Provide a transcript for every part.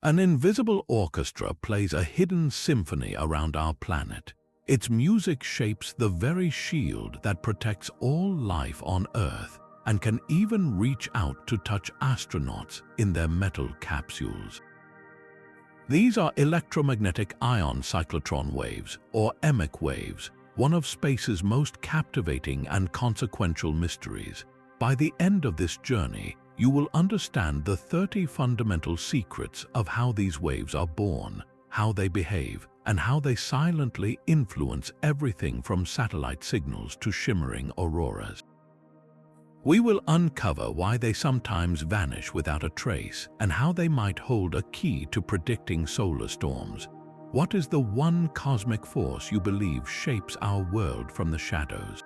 An invisible orchestra plays a hidden symphony around our planet. Its music shapes the very shield that protects all life on Earth and can even reach out to touch astronauts in their metal capsules. These are electromagnetic ion cyclotron waves, or EMIC waves, one of space's most captivating and consequential mysteries. By the end of this journey, you will understand the 30 fundamental secrets of how these waves are born, how they behave, and how they silently influence everything from satellite signals to shimmering auroras. We will uncover why they sometimes vanish without a trace and how they might hold a key to predicting solar storms. What is the one cosmic force you believe shapes our world from the shadows?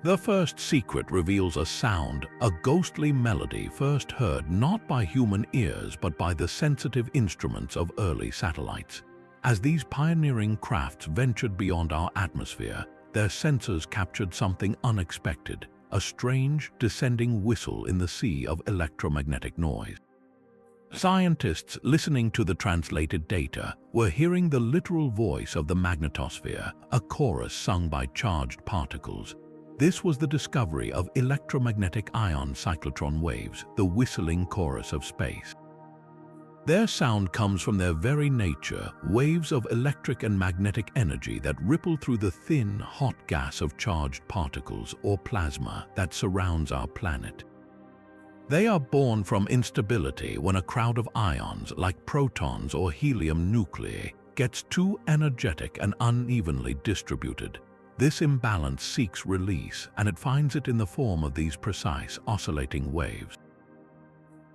The first secret reveals a sound, a ghostly melody first heard not by human ears but by the sensitive instruments of early satellites. As these pioneering crafts ventured beyond our atmosphere, their sensors captured something unexpected, a strange, descending whistle in the sea of electromagnetic noise. Scientists listening to the translated data were hearing the literal voice of the magnetosphere, a chorus sung by charged particles. This was the discovery of electromagnetic ion cyclotron waves, the whistling chorus of space. Their sound comes from their very nature, waves of electric and magnetic energy that ripple through the thin, hot gas of charged particles, or plasma, that surrounds our planet. They are born from instability when a crowd of ions, like protons or helium nuclei, gets too energetic and unevenly distributed. This imbalance seeks release, and it finds it in the form of these precise, oscillating waves.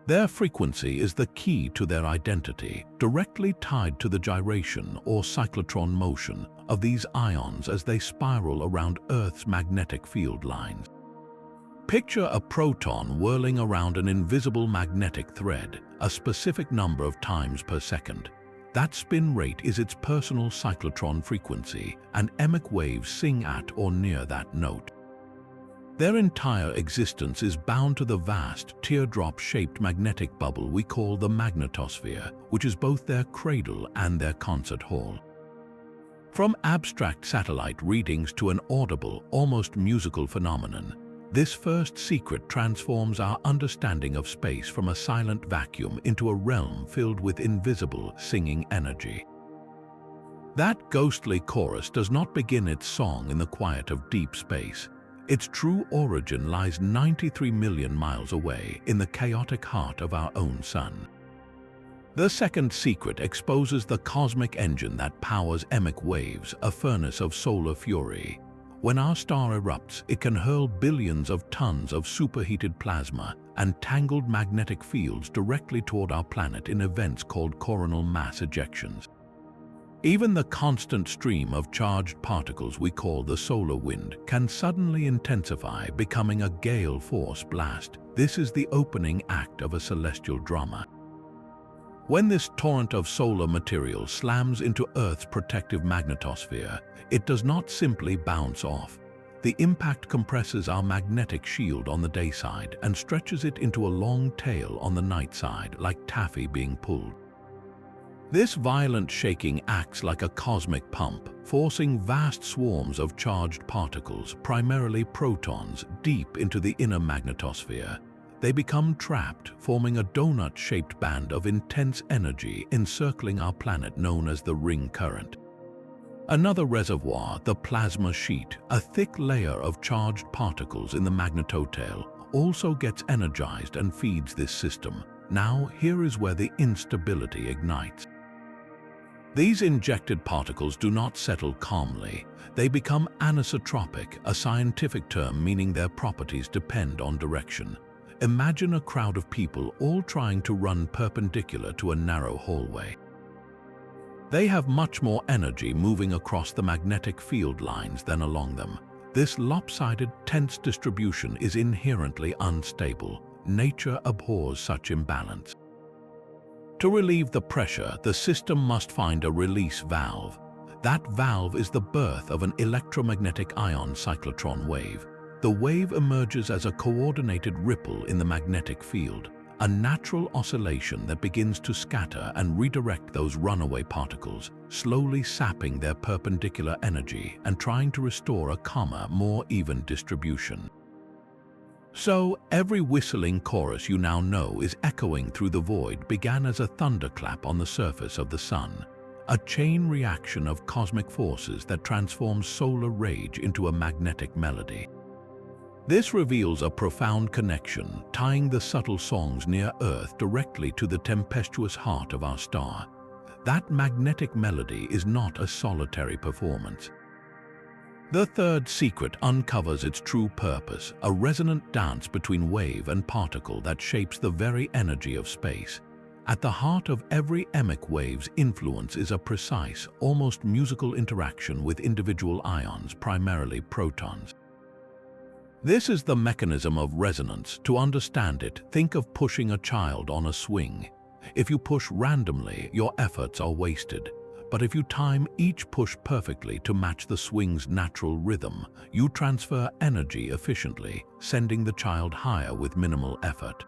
Their frequency is the key to their identity, directly tied to the gyration or cyclotron motion of these ions as they spiral around Earth's magnetic field lines. Picture a proton whirling around an invisible magnetic thread, a specific number of times per second. That spin rate is its personal cyclotron frequency, and EMIC waves sing at or near that note. Their entire existence is bound to the vast, teardrop-shaped magnetic bubble we call the magnetosphere, which is both their cradle and their concert hall. From abstract satellite readings to an audible, almost musical phenomenon, this first secret transforms our understanding of space from a silent vacuum into a realm filled with invisible, singing energy. That ghostly chorus does not begin its song in the quiet of deep space. Its true origin lies 93 million miles away in the chaotic heart of our own sun. The second secret exposes the cosmic engine that powers EMIC waves, a furnace of solar fury. When our star erupts, it can hurl billions of tons of superheated plasma and tangled magnetic fields directly toward our planet in events called coronal mass ejections. Even the constant stream of charged particles we call the solar wind can suddenly intensify, becoming a gale force blast. This is the opening act of a celestial drama. When this torrent of solar material slams into Earth's protective magnetosphere, it does not simply bounce off. The impact compresses our magnetic shield on the day side and stretches it into a long tail on the night side, like taffy being pulled. This violent shaking acts like a cosmic pump, forcing vast swarms of charged particles, primarily protons, deep into the inner magnetosphere. They become trapped, forming a donut-shaped band of intense energy encircling our planet known as the ring current. Another reservoir, the plasma sheet, a thick layer of charged particles in the magnetotail, also gets energized and feeds this system. Now, here is where the instability ignites. These injected particles do not settle calmly. They become anisotropic, a scientific term meaning their properties depend on direction. Imagine a crowd of people all trying to run perpendicular to a narrow hallway. They have much more energy moving across the magnetic field lines than along them. This lopsided, tense distribution is inherently unstable. Nature abhors such imbalance. To relieve the pressure, the system must find a release valve. That valve is the birth of an electromagnetic ion cyclotron wave. The wave emerges as a coordinated ripple in the magnetic field, a natural oscillation that begins to scatter and redirect those runaway particles, slowly sapping their perpendicular energy and trying to restore a calmer, more even distribution. So, every whistling chorus you now know is echoing through the void began as a thunderclap on the surface of the sun, a chain reaction of cosmic forces that transforms solar rage into a magnetic melody. This reveals a profound connection, tying the subtle songs near Earth directly to the tempestuous heart of our star. That magnetic melody is not a solitary performance. The third secret uncovers its true purpose, a resonant dance between wave and particle that shapes the very energy of space. At the heart of every EMIC wave's influence is a precise, almost musical interaction with individual ions, primarily protons. This is the mechanism of resonance. To understand it, think of pushing a child on a swing. If you push randomly, your efforts are wasted. But if you time each push perfectly to match the swing's natural rhythm, you transfer energy efficiently, sending the child higher with minimal effort.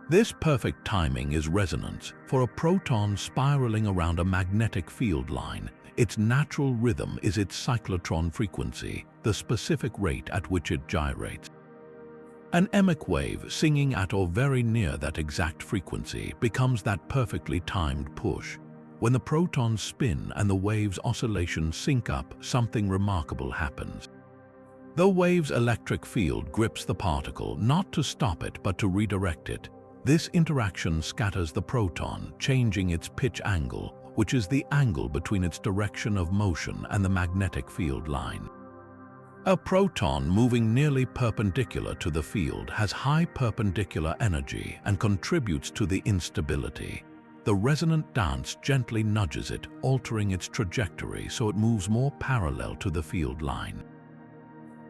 This perfect timing is resonance. For a proton spiraling around a magnetic field line, its natural rhythm is its cyclotron frequency, the specific rate at which it gyrates. An EMIC wave singing at or very near that exact frequency becomes that perfectly timed push. When the protons spin and the wave's oscillations sync up, something remarkable happens. The wave's electric field grips the particle, not to stop it but to redirect it. This interaction scatters the proton, changing its pitch angle, which is the angle between its direction of motion and the magnetic field line. A proton moving nearly perpendicular to the field has high perpendicular energy and contributes to the instability. The resonant dance gently nudges it, altering its trajectory so it moves more parallel to the field line.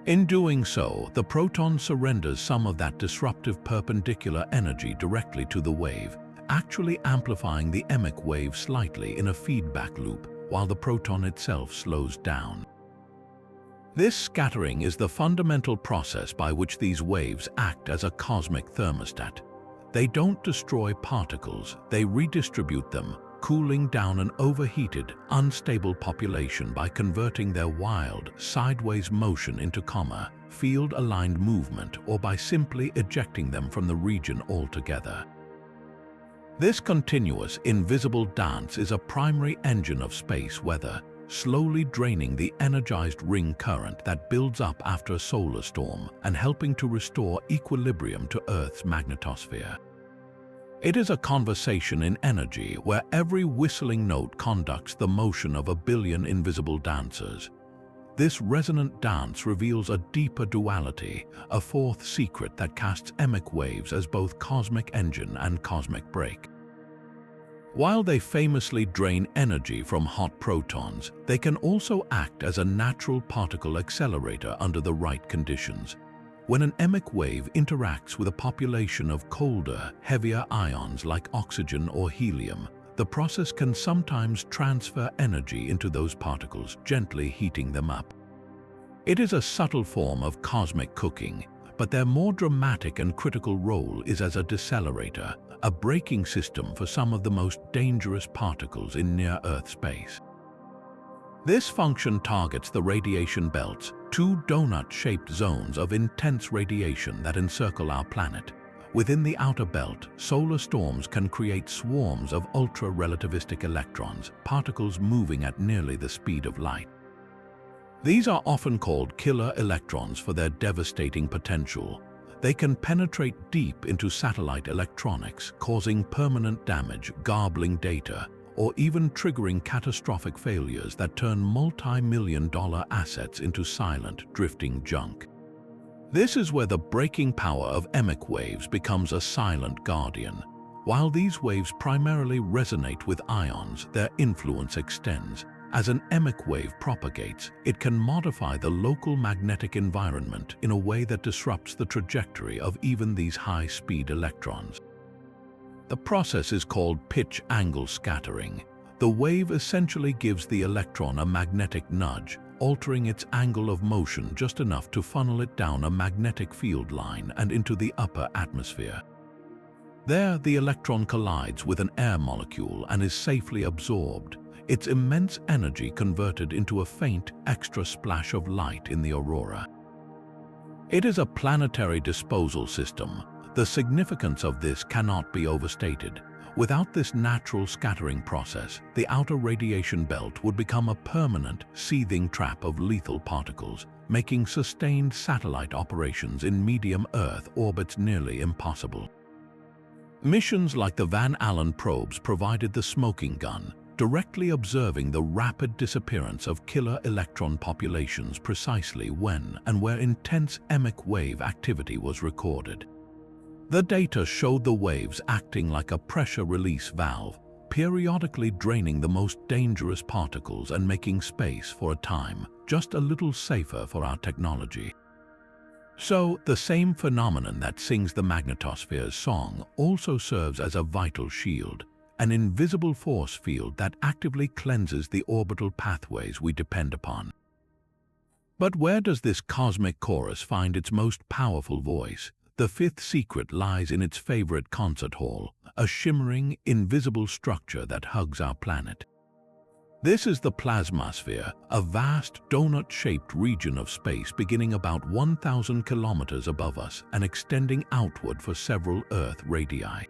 In doing so, the proton surrenders some of that disruptive perpendicular energy directly to the wave, actually amplifying the EMIC wave slightly in a feedback loop, while the proton itself slows down. This scattering is the fundamental process by which these waves act as a cosmic thermostat. They don't destroy particles, they redistribute them, cooling down an overheated, unstable population by converting their wild, sideways motion into calmer, field-aligned movement, or by simply ejecting them from the region altogether. This continuous, invisible dance is a primary engine of space weather, slowly draining the energized ring current that builds up after a solar storm and helping to restore equilibrium to Earth's magnetosphere. It is a conversation in energy where every whistling note conducts the motion of a billion invisible dancers. This resonant dance reveals a deeper duality, a fourth secret that casts EMIC waves as both cosmic engine and cosmic brake. While they famously drain energy from hot protons, they can also act as a natural particle accelerator under the right conditions. When an EMIC wave interacts with a population of colder, heavier ions like oxygen or helium, the process can sometimes transfer energy into those particles, gently heating them up. It is a subtle form of cosmic cooking, but their more dramatic and critical role is as a decelerator, a braking system for some of the most dangerous particles in near-Earth space. This function targets the radiation belts, two donut-shaped zones of intense radiation that encircle our planet. Within the outer belt, solar storms can create swarms of ultra-relativistic electrons, particles moving at nearly the speed of light. These are often called killer electrons for their devastating potential. They can penetrate deep into satellite electronics, causing permanent damage, garbling data, or even triggering catastrophic failures that turn multi-million-dollar assets into silent, drifting junk. This is where the braking power of EMIC waves becomes a silent guardian. While these waves primarily resonate with ions, their influence extends. As an EMIC wave propagates, it can modify the local magnetic environment in a way that disrupts the trajectory of even these high-speed electrons. The process is called pitch angle scattering. The wave essentially gives the electron a magnetic nudge, altering its angle of motion just enough to funnel it down a magnetic field line and into the upper atmosphere. There, the electron collides with an air molecule and is safely absorbed, its immense energy converted into a faint, extra splash of light in the aurora. It is a planetary disposal system. The significance of this cannot be overstated. Without this natural scattering process, the outer radiation belt would become a permanent, seething trap of lethal particles, making sustained satellite operations in medium Earth orbits nearly impossible. Missions like the Van Allen probes provided the smoking gun, directly observing the rapid disappearance of killer electron populations precisely when and where intense EMIC wave activity was recorded. The data showed the waves acting like a pressure release valve, periodically draining the most dangerous particles and making space for a time just a little safer for our technology. So, the same phenomenon that sings the magnetosphere's song also serves as a vital shield, an invisible force field that actively cleanses the orbital pathways we depend upon. But where does this cosmic chorus find its most powerful voice? The fifth secret lies in its favorite concert hall, a shimmering, invisible structure that hugs our planet. This is the plasmasphere, a vast, donut-shaped region of space beginning about 1,000 kilometers above us and extending outward for several Earth radii.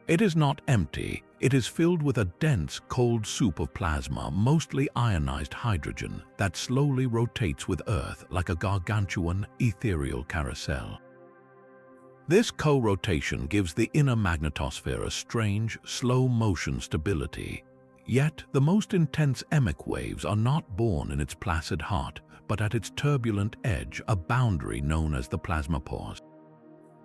It is not empty, it is filled with a dense, cold soup of plasma, mostly ionized hydrogen, that slowly rotates with Earth like a gargantuan, ethereal carousel. This co-rotation gives the inner magnetosphere a strange, slow-motion stability. Yet, the most intense EMIC waves are not born in its placid heart, but at its turbulent edge, a boundary known as the plasmapause.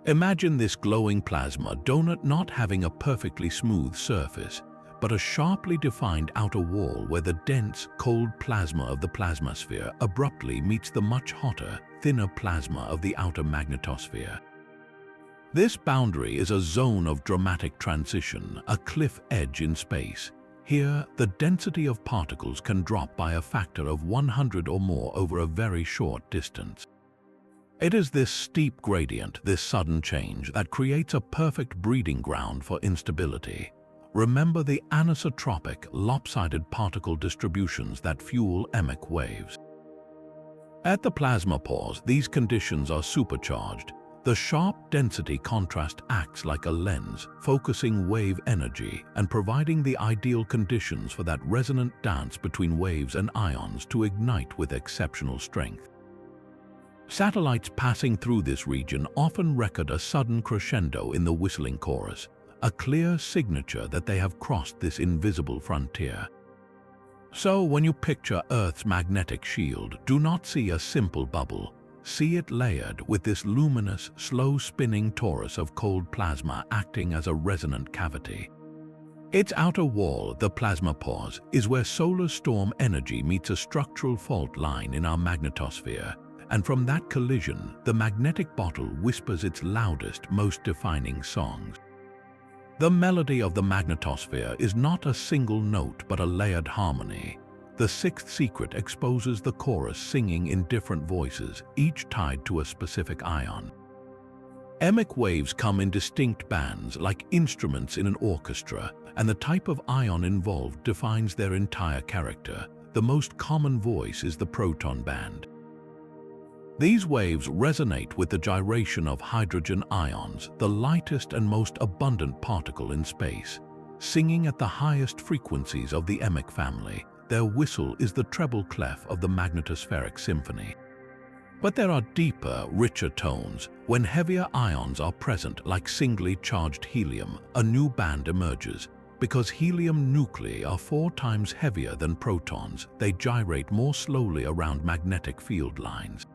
Imagine this glowing plasma donut not having a perfectly smooth surface, but a sharply defined outer wall where the dense, cold plasma of the plasmasphere abruptly meets the much hotter, thinner plasma of the outer magnetosphere. This boundary is a zone of dramatic transition, a cliff edge in space. Here, the density of particles can drop by a factor of 100 or more over a very short distance. It is this steep gradient, this sudden change, that creates a perfect breeding ground for instability. Remember the anisotropic, lopsided particle distributions that fuel EMIC waves. At the plasmapause, these conditions are supercharged. The sharp density contrast acts like a lens, focusing wave energy and providing the ideal conditions for that resonant dance between waves and ions to ignite with exceptional strength. Satellites passing through this region often record a sudden crescendo in the whistling chorus, a clear signature that they have crossed this invisible frontier. So, when you picture Earth's magnetic shield, do not see a simple bubble. See it layered with this luminous, slow-spinning torus of cold plasma acting as a resonant cavity. Its outer wall, the plasmapause, is where solar storm energy meets a structural fault line in our magnetosphere, and from that collision, the magnetic bottle whispers its loudest, most defining songs. The melody of the magnetosphere is not a single note but a layered harmony. The sixth secret exposes the chorus singing in different voices, each tied to a specific ion. EMIC waves come in distinct bands, like instruments in an orchestra, and the type of ion involved defines their entire character. The most common voice is the proton band. These waves resonate with the gyration of hydrogen ions, the lightest and most abundant particle in space. Singing at the highest frequencies of the EMIC family, their whistle is the treble clef of the magnetospheric symphony. But there are deeper, richer tones. When heavier ions are present, like singly charged helium, a new band emerges. Because helium nuclei are 4 times heavier than protons, they gyrate more slowly around magnetic field lines.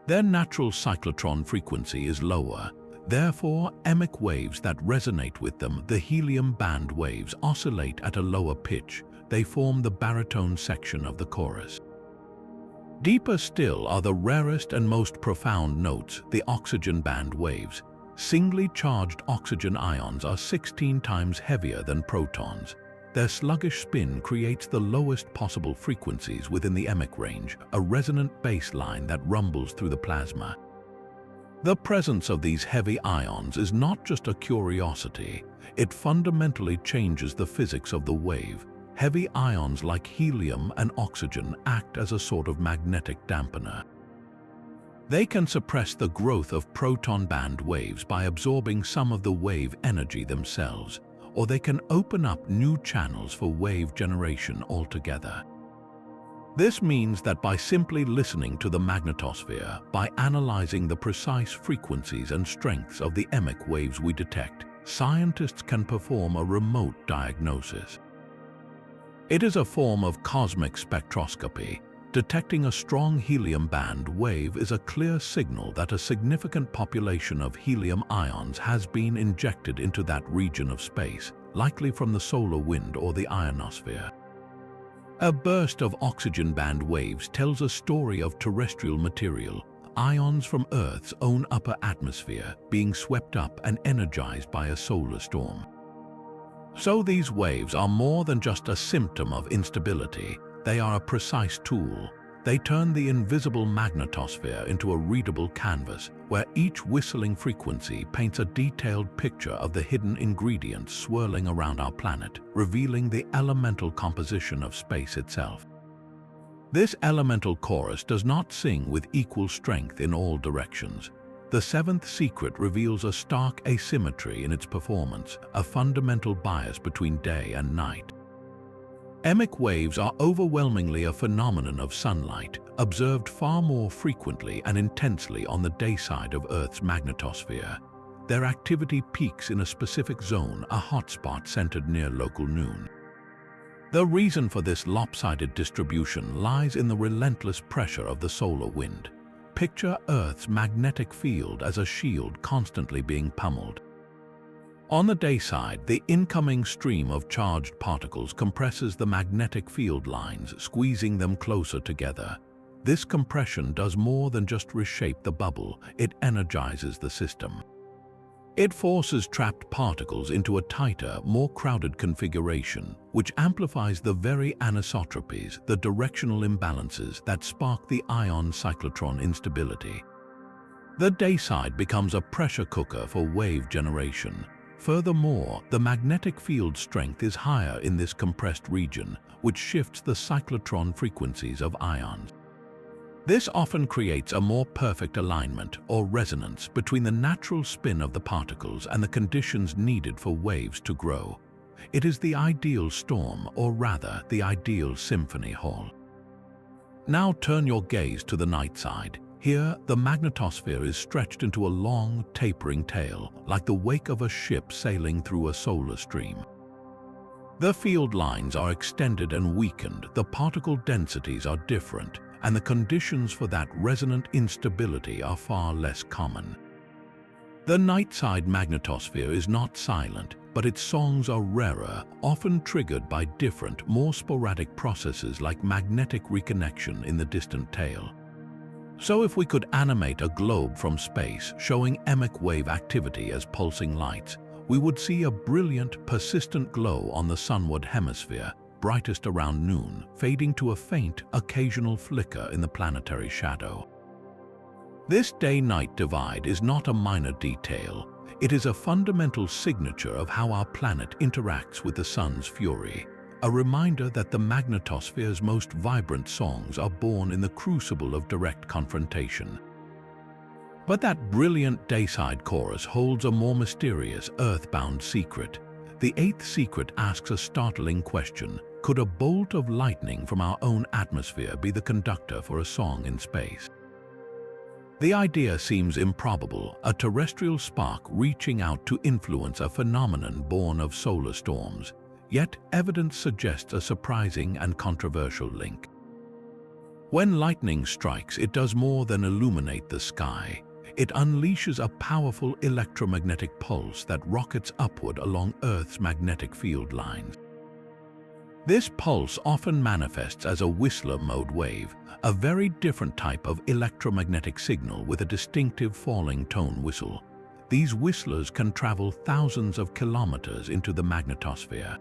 Their natural cyclotron frequency is lower. Therefore, EMIC waves that resonate with them, the helium band waves, oscillate at a lower pitch. They form the baritone section of the chorus. Deeper still are the rarest and most profound notes, the oxygen band waves. Singly charged oxygen ions are 16 times heavier than protons. Their sluggish spin creates the lowest possible frequencies within the EMIC range, a resonant bass line that rumbles through the plasma. The presence of these heavy ions is not just a curiosity, it fundamentally changes the physics of the wave. Heavy ions like helium and oxygen act as a sort of magnetic dampener. They can suppress the growth of proton band waves by absorbing some of the wave energy themselves, or they can open up new channels for wave generation altogether. This means that by simply listening to the magnetosphere, by analyzing the precise frequencies and strengths of the EMIC waves we detect, scientists can perform a remote diagnosis. It is a form of cosmic spectroscopy. Detecting a strong helium band wave is a clear signal that a significant population of helium ions has been injected into that region of space, likely from the solar wind or the ionosphere. A burst of oxygen band waves tells a story of terrestrial material, ions from Earth's own upper atmosphere being swept up and energized by a solar storm. So these waves are more than just a symptom of instability, they are a precise tool. They turn the invisible magnetosphere into a readable canvas where each whistling frequency paints a detailed picture of the hidden ingredients swirling around our planet, revealing the elemental composition of space itself. This elemental chorus does not sing with equal strength in all directions. The seventh secret reveals a stark asymmetry in its performance, a fundamental bias between day and night. EMIC waves are overwhelmingly a phenomenon of sunlight, observed far more frequently and intensely on the day side of Earth's magnetosphere. Their activity peaks in a specific zone, a hotspot centered near local noon. The reason for this lopsided distribution lies in the relentless pressure of the solar wind. Picture Earth's magnetic field as a shield constantly being pummeled. On the day side, the incoming stream of charged particles compresses the magnetic field lines, squeezing them closer together. This compression does more than just reshape the bubble, it energizes the system. It forces trapped particles into a tighter, more crowded configuration, which amplifies the very anisotropies, the directional imbalances that spark the ion cyclotron instability. The day side becomes a pressure cooker for wave generation. Furthermore, the magnetic field strength is higher in this compressed region, which shifts the cyclotron frequencies of ions. This often creates a more perfect alignment or resonance between the natural spin of the particles and the conditions needed for waves to grow. It is the ideal storm, or rather, the ideal symphony hall. Now turn your gaze to the night side. Here, the magnetosphere is stretched into a long, tapering tail, like the wake of a ship sailing through a solar stream. The field lines are extended and weakened, the particle densities are different, and the conditions for that resonant instability are far less common. The night-side magnetosphere is not silent, but its songs are rarer, often triggered by different, more sporadic processes like magnetic reconnection in the distant tail. So if we could animate a globe from space showing EMIC wave activity as pulsing lights, we would see a brilliant, persistent glow on the sunward hemisphere, brightest around noon, fading to a faint, occasional flicker in the planetary shadow. This day-night divide is not a minor detail. It is a fundamental signature of how our planet interacts with the sun's fury. A reminder that the magnetosphere's most vibrant songs are born in the crucible of direct confrontation. But that brilliant dayside chorus holds a more mysterious, earthbound secret. The eighth secret asks a startling question: could a bolt of lightning from our own atmosphere be the conductor for a song in space? The idea seems improbable, a terrestrial spark reaching out to influence a phenomenon born of solar storms. Yet, evidence suggests a surprising and controversial link. When lightning strikes, it does more than illuminate the sky. It unleashes a powerful electromagnetic pulse that rockets upward along Earth's magnetic field lines. This pulse often manifests as a Whistler mode wave, a very different type of electromagnetic signal with a distinctive falling tone whistle. These whistlers can travel thousands of kilometers into the magnetosphere.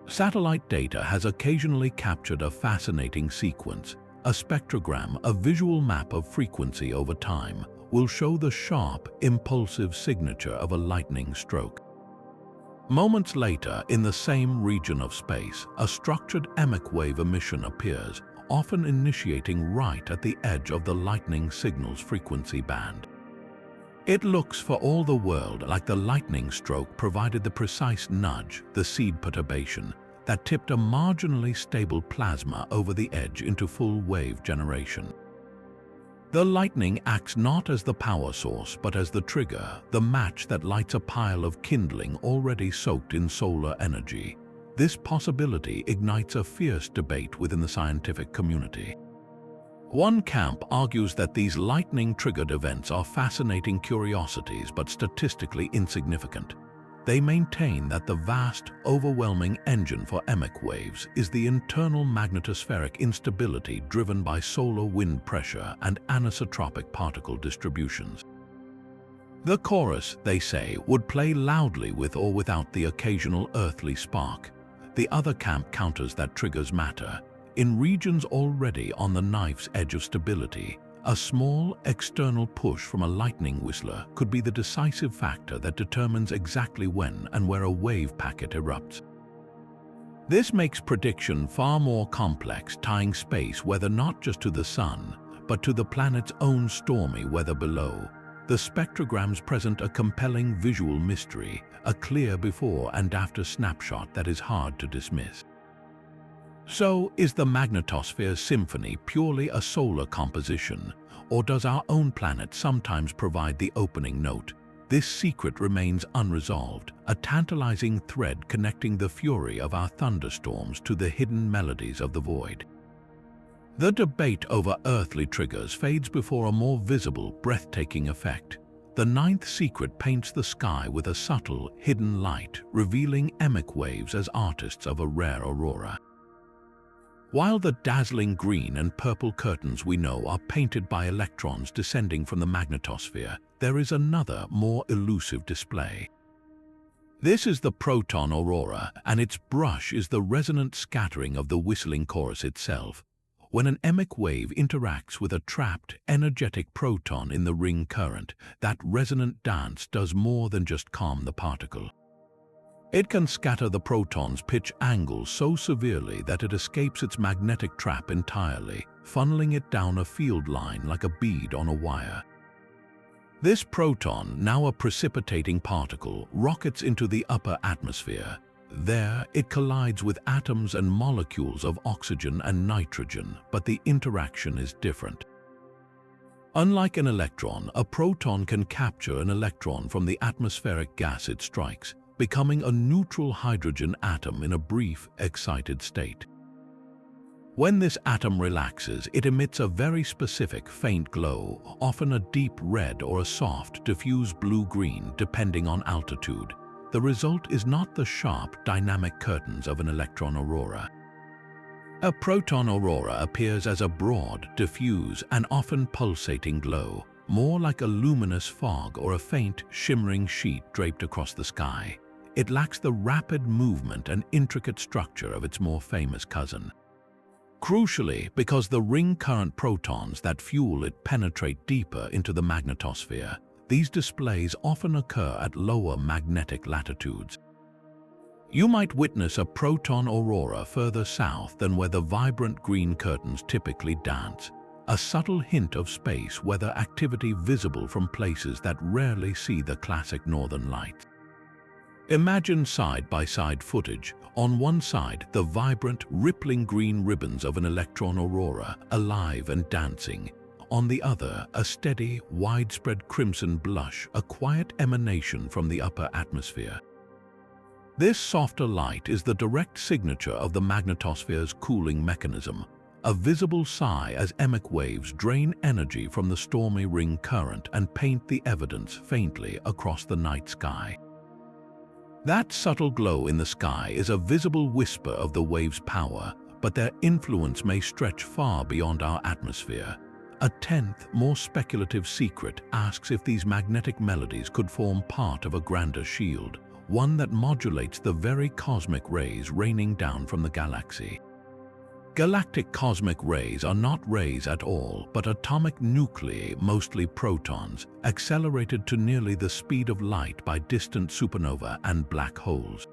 Satellite data has occasionally captured a fascinating sequence, a spectrogram, a visual map of frequency over time, will show the sharp, impulsive signature of a lightning stroke. Moments later, in the same region of space, a structured EMIC wave emission appears, often initiating right at the edge of the lightning signal's frequency band. It looks for all the world like the lightning stroke provided the precise nudge, the seed perturbation, that tipped a marginally stable plasma over the edge into full wave generation. The lightning acts not as the power source, but as the trigger, the match that lights a pile of kindling already soaked in solar energy. This possibility ignites a fierce debate within the scientific community. One camp argues that these lightning-triggered events are fascinating curiosities but statistically insignificant. They maintain that the vast, overwhelming engine for EMIC waves is the internal magnetospheric instability driven by solar wind pressure and anisotropic particle distributions. The chorus, they say, would play loudly with or without the occasional earthly spark. The other camp counters that triggers matter. In regions already on the knife's edge of stability, a small external push from a lightning whistler could be the decisive factor that determines exactly when and where a wave packet erupts. This makes prediction far more complex, tying space weather not just to the sun, but to the planet's own stormy weather below. The spectrograms present a compelling visual mystery, a clear before and after snapshot that is hard to dismiss. So, is the magnetosphere symphony purely a solar composition, or does our own planet sometimes provide the opening note? This secret remains unresolved, a tantalizing thread connecting the fury of our thunderstorms to the hidden melodies of the void. The debate over earthly triggers fades before a more visible, breathtaking effect. The ninth secret paints the sky with a subtle, hidden light, revealing EMIC waves as artists of a rare aurora. While the dazzling green and purple curtains we know are painted by electrons descending from the magnetosphere, there is another, more elusive display. This is the proton aurora, and its brush is the resonant scattering of the whistling chorus itself. When an EMIC wave interacts with a trapped, energetic proton in the ring current, that resonant dance does more than just calm the particle. It can scatter the proton's pitch angle so severely that it escapes its magnetic trap entirely, funneling it down a field line like a bead on a wire. This proton, now a precipitating particle, rockets into the upper atmosphere. There, it collides with atoms and molecules of oxygen and nitrogen, but the interaction is different. Unlike an electron, a proton can capture an electron from the atmospheric gas it strikes, becoming a neutral hydrogen atom in a brief, excited state. When this atom relaxes, it emits a very specific faint glow, often a deep red or a soft, diffuse blue-green, depending on altitude. The result is not the sharp, dynamic curtains of an electron aurora. A proton aurora appears as a broad, diffuse, and often pulsating glow, more like a luminous fog or a faint, shimmering sheet draped across the sky. It lacks the rapid movement and intricate structure of its more famous cousin. Crucially, because the ring current protons that fuel it penetrate deeper into the magnetosphere, these displays often occur at lower magnetic latitudes. You might witness a proton aurora further south than where the vibrant green curtains typically dance, a subtle hint of space weather activity visible from places that rarely see the classic northern lights. Imagine side-by-side footage. On one side, the vibrant, rippling green ribbons of an electron aurora, alive and dancing. On the other, a steady, widespread crimson blush, a quiet emanation from the upper atmosphere. This softer light is the direct signature of the magnetosphere's cooling mechanism, a visible sigh as EMIC waves drain energy from the stormy ring current and paint the evidence faintly across the night sky. That subtle glow in the sky is a visible whisper of the wave's power, but their influence may stretch far beyond our atmosphere. A tenth, more speculative secret asks if these magnetic melodies could form part of a grander shield, one that modulates the very cosmic rays raining down from the galaxy. Galactic cosmic rays are not rays at all, but atomic nuclei, mostly protons, accelerated to nearly the speed of light by distant supernovae and black holes.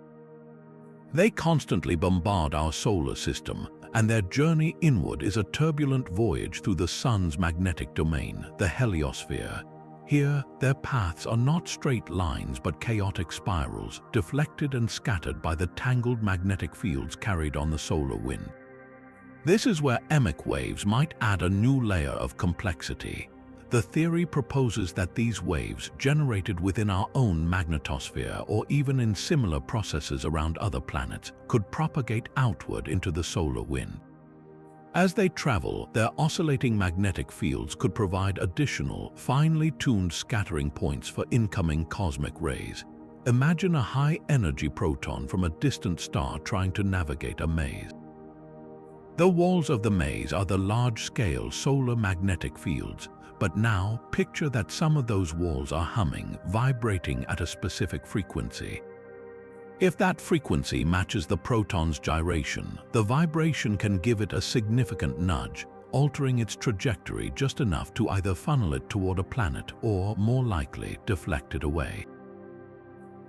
They constantly bombard our solar system, and their journey inward is a turbulent voyage through the Sun's magnetic domain, the heliosphere. Here, their paths are not straight lines but chaotic spirals, deflected and scattered by the tangled magnetic fields carried on the solar wind. This is where EMIC waves might add a new layer of complexity. The theory proposes that these waves, generated within our own magnetosphere or even in similar processes around other planets, could propagate outward into the solar wind. As they travel, their oscillating magnetic fields could provide additional, finely tuned scattering points for incoming cosmic rays. Imagine a high-energy proton from a distant star trying to navigate a maze. The walls of the maze are the large-scale solar magnetic fields, but now picture that some of those walls are humming, vibrating at a specific frequency. If that frequency matches the proton's gyration, the vibration can give it a significant nudge, altering its trajectory just enough to either funnel it toward a planet or, more likely, deflect it away.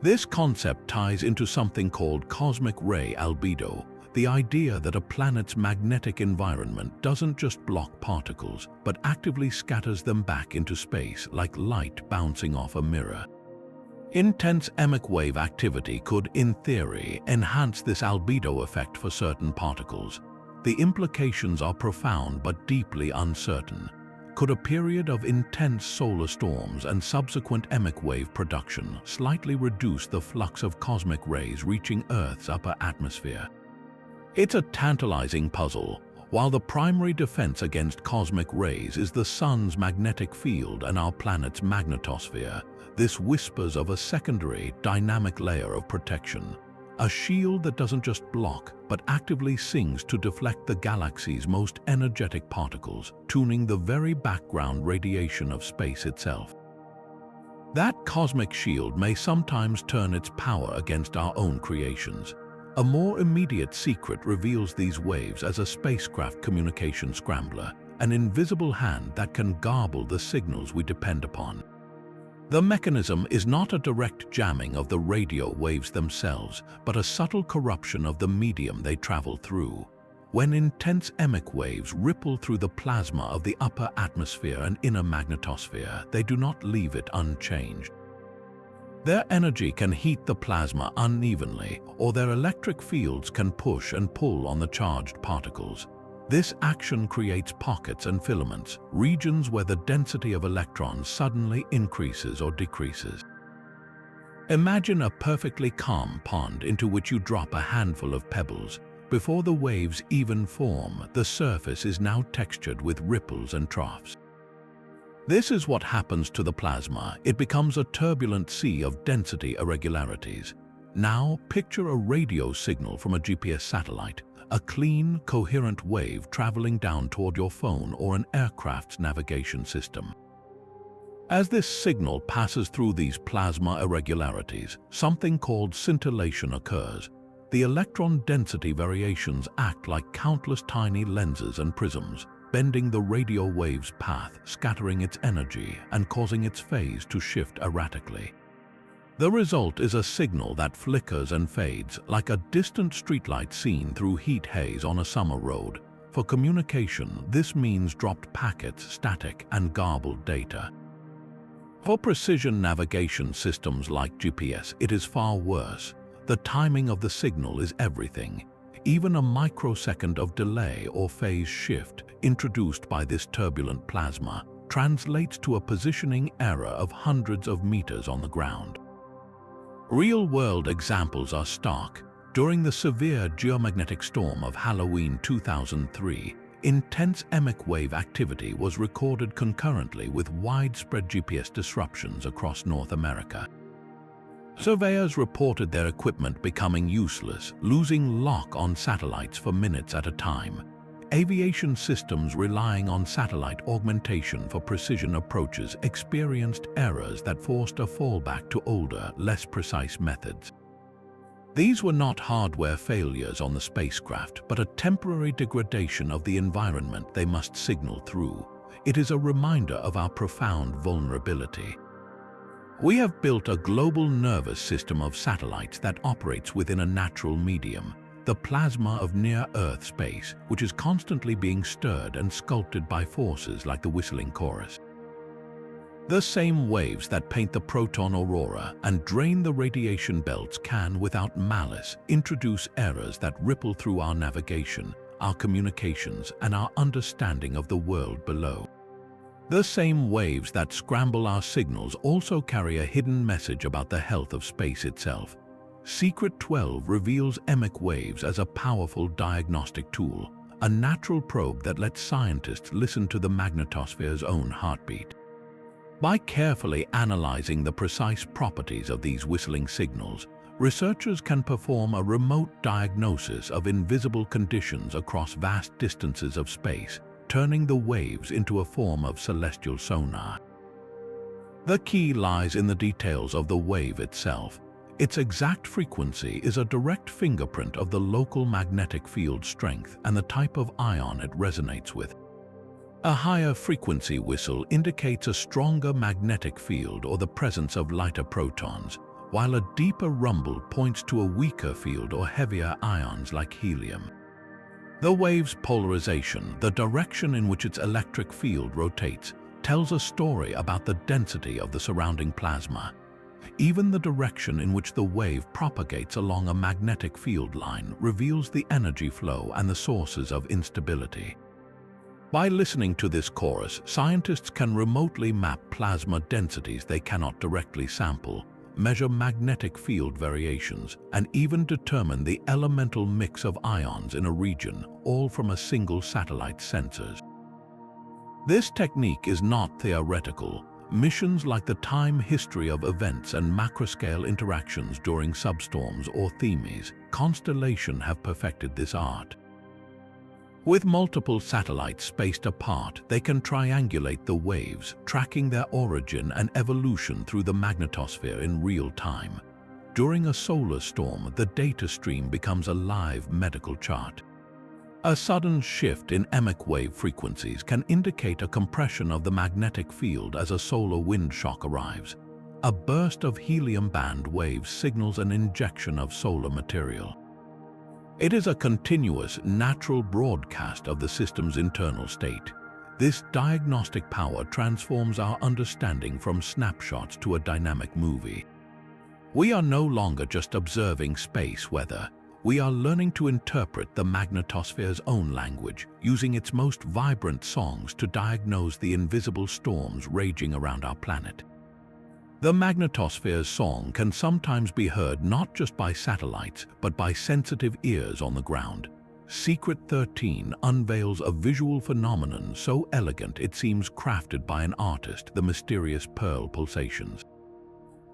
This concept ties into something called cosmic ray albedo, the idea that a planet's magnetic environment doesn't just block particles, but actively scatters them back into space like light bouncing off a mirror. Intense EMIC wave activity could, in theory, enhance this albedo effect for certain particles. The implications are profound but deeply uncertain. Could a period of intense solar storms and subsequent EMIC wave production slightly reduce the flux of cosmic rays reaching Earth's upper atmosphere? It's a tantalizing puzzle. While the primary defense against cosmic rays is the Sun's magnetic field and our planet's magnetosphere, this whispers of a secondary, dynamic layer of protection. A shield that doesn't just block, but actively sings to deflect the galaxy's most energetic particles, tuning the very background radiation of space itself. That cosmic shield may sometimes turn its power against our own creations. A more immediate secret reveals these waves as a spacecraft communication scrambler, an invisible hand that can garble the signals we depend upon. The mechanism is not a direct jamming of the radio waves themselves, but a subtle corruption of the medium they travel through. When intense EMIC waves ripple through the plasma of the upper atmosphere and inner magnetosphere, they do not leave it unchanged. Their energy can heat the plasma unevenly, or their electric fields can push and pull on the charged particles. This action creates pockets and filaments, regions where the density of electrons suddenly increases or decreases. Imagine a perfectly calm pond into which you drop a handful of pebbles. Before the waves even form, the surface is now textured with ripples and troughs. This is what happens to the plasma. It becomes a turbulent sea of density irregularities. Now picture a radio signal from a GPS satellite, a clean, coherent wave traveling down toward your phone or an aircraft's navigation system. As this signal passes through these plasma irregularities, something called scintillation occurs. The electron density variations act like countless tiny lenses and prisms, bending the radio wave's path, scattering its energy, and causing its phase to shift erratically. The result is a signal that flickers and fades, like a distant streetlight seen through heat haze on a summer road. For communication, this means dropped packets, static, and garbled data. For precision navigation systems like GPS, it is far worse. The timing of the signal is everything. Even a microsecond of delay or phase shift introduced by this turbulent plasma translates to a positioning error of hundreds of meters on the ground. Real-world examples are stark. During the severe geomagnetic storm of Halloween 2003, intense EMIC wave activity was recorded concurrently with widespread GPS disruptions across North America. Surveyors reported their equipment becoming useless, losing lock on satellites for minutes at a time. Aviation systems relying on satellite augmentation for precision approaches experienced errors that forced a fallback to older, less precise methods. These were not hardware failures on the spacecraft, but a temporary degradation of the environment they must signal through. It is a reminder of our profound vulnerability. We have built a global nervous system of satellites that operates within a natural medium, the plasma of near-Earth space, which is constantly being stirred and sculpted by forces like the whistling chorus. The same waves that paint the proton aurora and drain the radiation belts can, without malice, introduce errors that ripple through our navigation, our communications, and our understanding of the world below. The same waves that scramble our signals also carry a hidden message about the health of space itself. Secret 12 reveals EMIC waves as a powerful diagnostic tool, a natural probe that lets scientists listen to the magnetosphere's own heartbeat. By carefully analyzing the precise properties of these whistling signals, researchers can perform a remote diagnosis of invisible conditions across vast distances of space, turning the waves into a form of celestial sonar. The key lies in the details of the wave itself. Its exact frequency is a direct fingerprint of the local magnetic field strength and the type of ion it resonates with. A higher frequency whistle indicates a stronger magnetic field or the presence of lighter protons, while a deeper rumble points to a weaker field or heavier ions like helium. The wave's polarization, the direction in which its electric field rotates, tells a story about the density of the surrounding plasma. Even the direction in which the wave propagates along a magnetic field line reveals the energy flow and the sources of instability. By listening to this chorus, scientists can remotely map plasma densities they cannot directly sample, measure magnetic field variations, and even determine the elemental mix of ions in a region, all from a single satellite's sensors. This technique is not theoretical. Missions like the time history of events and macroscale interactions during substorms or Themis constellation have perfected this art. With multiple satellites spaced apart, they can triangulate the waves, tracking their origin and evolution through the magnetosphere in real time. During a solar storm, the data stream becomes a live medical chart. A sudden shift in EMIC wave frequencies can indicate a compression of the magnetic field as a solar wind shock arrives. A burst of helium band waves signals an injection of solar material. It is a continuous, natural broadcast of the system's internal state. This diagnostic power transforms our understanding from snapshots to a dynamic movie. We are no longer just observing space weather. We are learning to interpret the magnetosphere's own language, using its most vibrant songs to diagnose the invisible storms raging around our planet. The magnetosphere's song can sometimes be heard not just by satellites, but by sensitive ears on the ground. Secret 13 unveils a visual phenomenon so elegant it seems crafted by an artist, the mysterious pearl pulsations.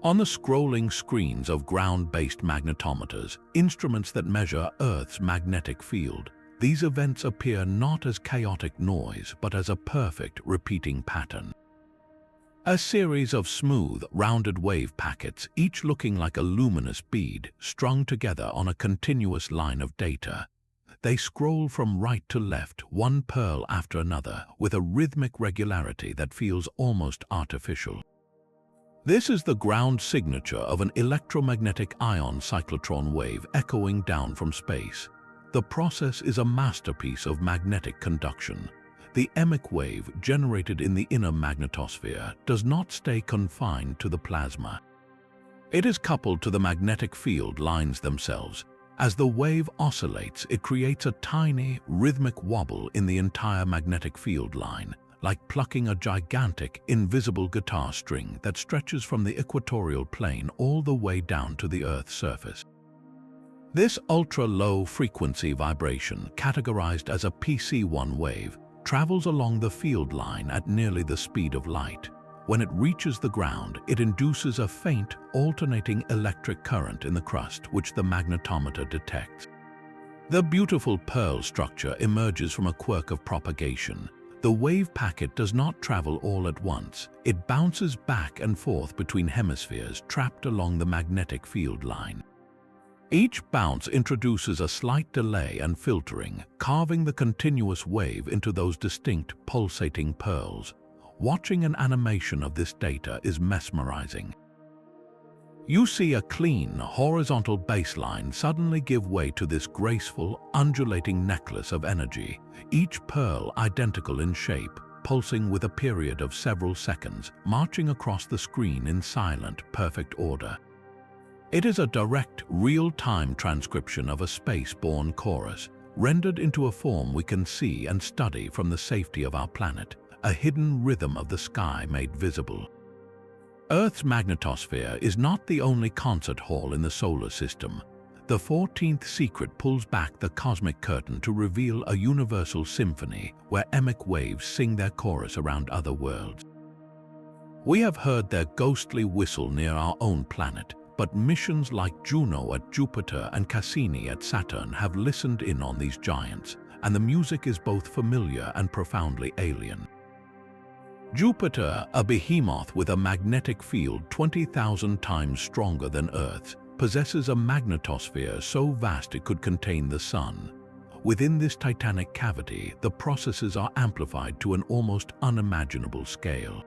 On the scrolling screens of ground-based magnetometers, instruments that measure Earth's magnetic field, these events appear not as chaotic noise, but as a perfect, repeating pattern. A series of smooth, rounded wave packets, each looking like a luminous bead, strung together on a continuous line of data. They scroll from right to left, one pearl after another, with a rhythmic regularity that feels almost artificial. This is the ground signature of an electromagnetic ion cyclotron wave echoing down from space. The process is a masterpiece of magnetic conduction. The EMIC wave, generated in the inner magnetosphere, does not stay confined to the plasma. It is coupled to the magnetic field lines themselves. As the wave oscillates, it creates a tiny, rhythmic wobble in the entire magnetic field line, like plucking a gigantic, invisible guitar string that stretches from the equatorial plane all the way down to the Earth's surface. This ultra-low frequency vibration, categorized as a PC1 wave, travels along the field line at nearly the speed of light. When it reaches the ground, it induces a faint, alternating electric current in the crust, which the magnetometer detects. The beautiful pearl structure emerges from a quirk of propagation. The wave packet does not travel all at once. It bounces back and forth between hemispheres trapped along the magnetic field line. Each bounce introduces a slight delay and filtering, carving the continuous wave into those distinct pulsating pearls. Watching an animation of this data is mesmerizing. You see a clean, horizontal baseline suddenly give way to this graceful, undulating necklace of energy, each pearl identical in shape, pulsing with a period of several seconds, marching across the screen in silent, perfect order. It is a direct, real-time transcription of a space-born chorus, rendered into a form we can see and study from the safety of our planet, a hidden rhythm of the sky made visible. Earth's magnetosphere is not the only concert hall in the solar system. The 14th secret pulls back the cosmic curtain to reveal a universal symphony where EMIC waves sing their chorus around other worlds. We have heard their ghostly whistle near our own planet, but missions like Juno at Jupiter and Cassini at Saturn have listened in on these giants, and the music is both familiar and profoundly alien. Jupiter, a behemoth with a magnetic field 20,000 times stronger than Earth's, possesses a magnetosphere so vast it could contain the Sun. Within this titanic cavity, the processes are amplified to an almost unimaginable scale.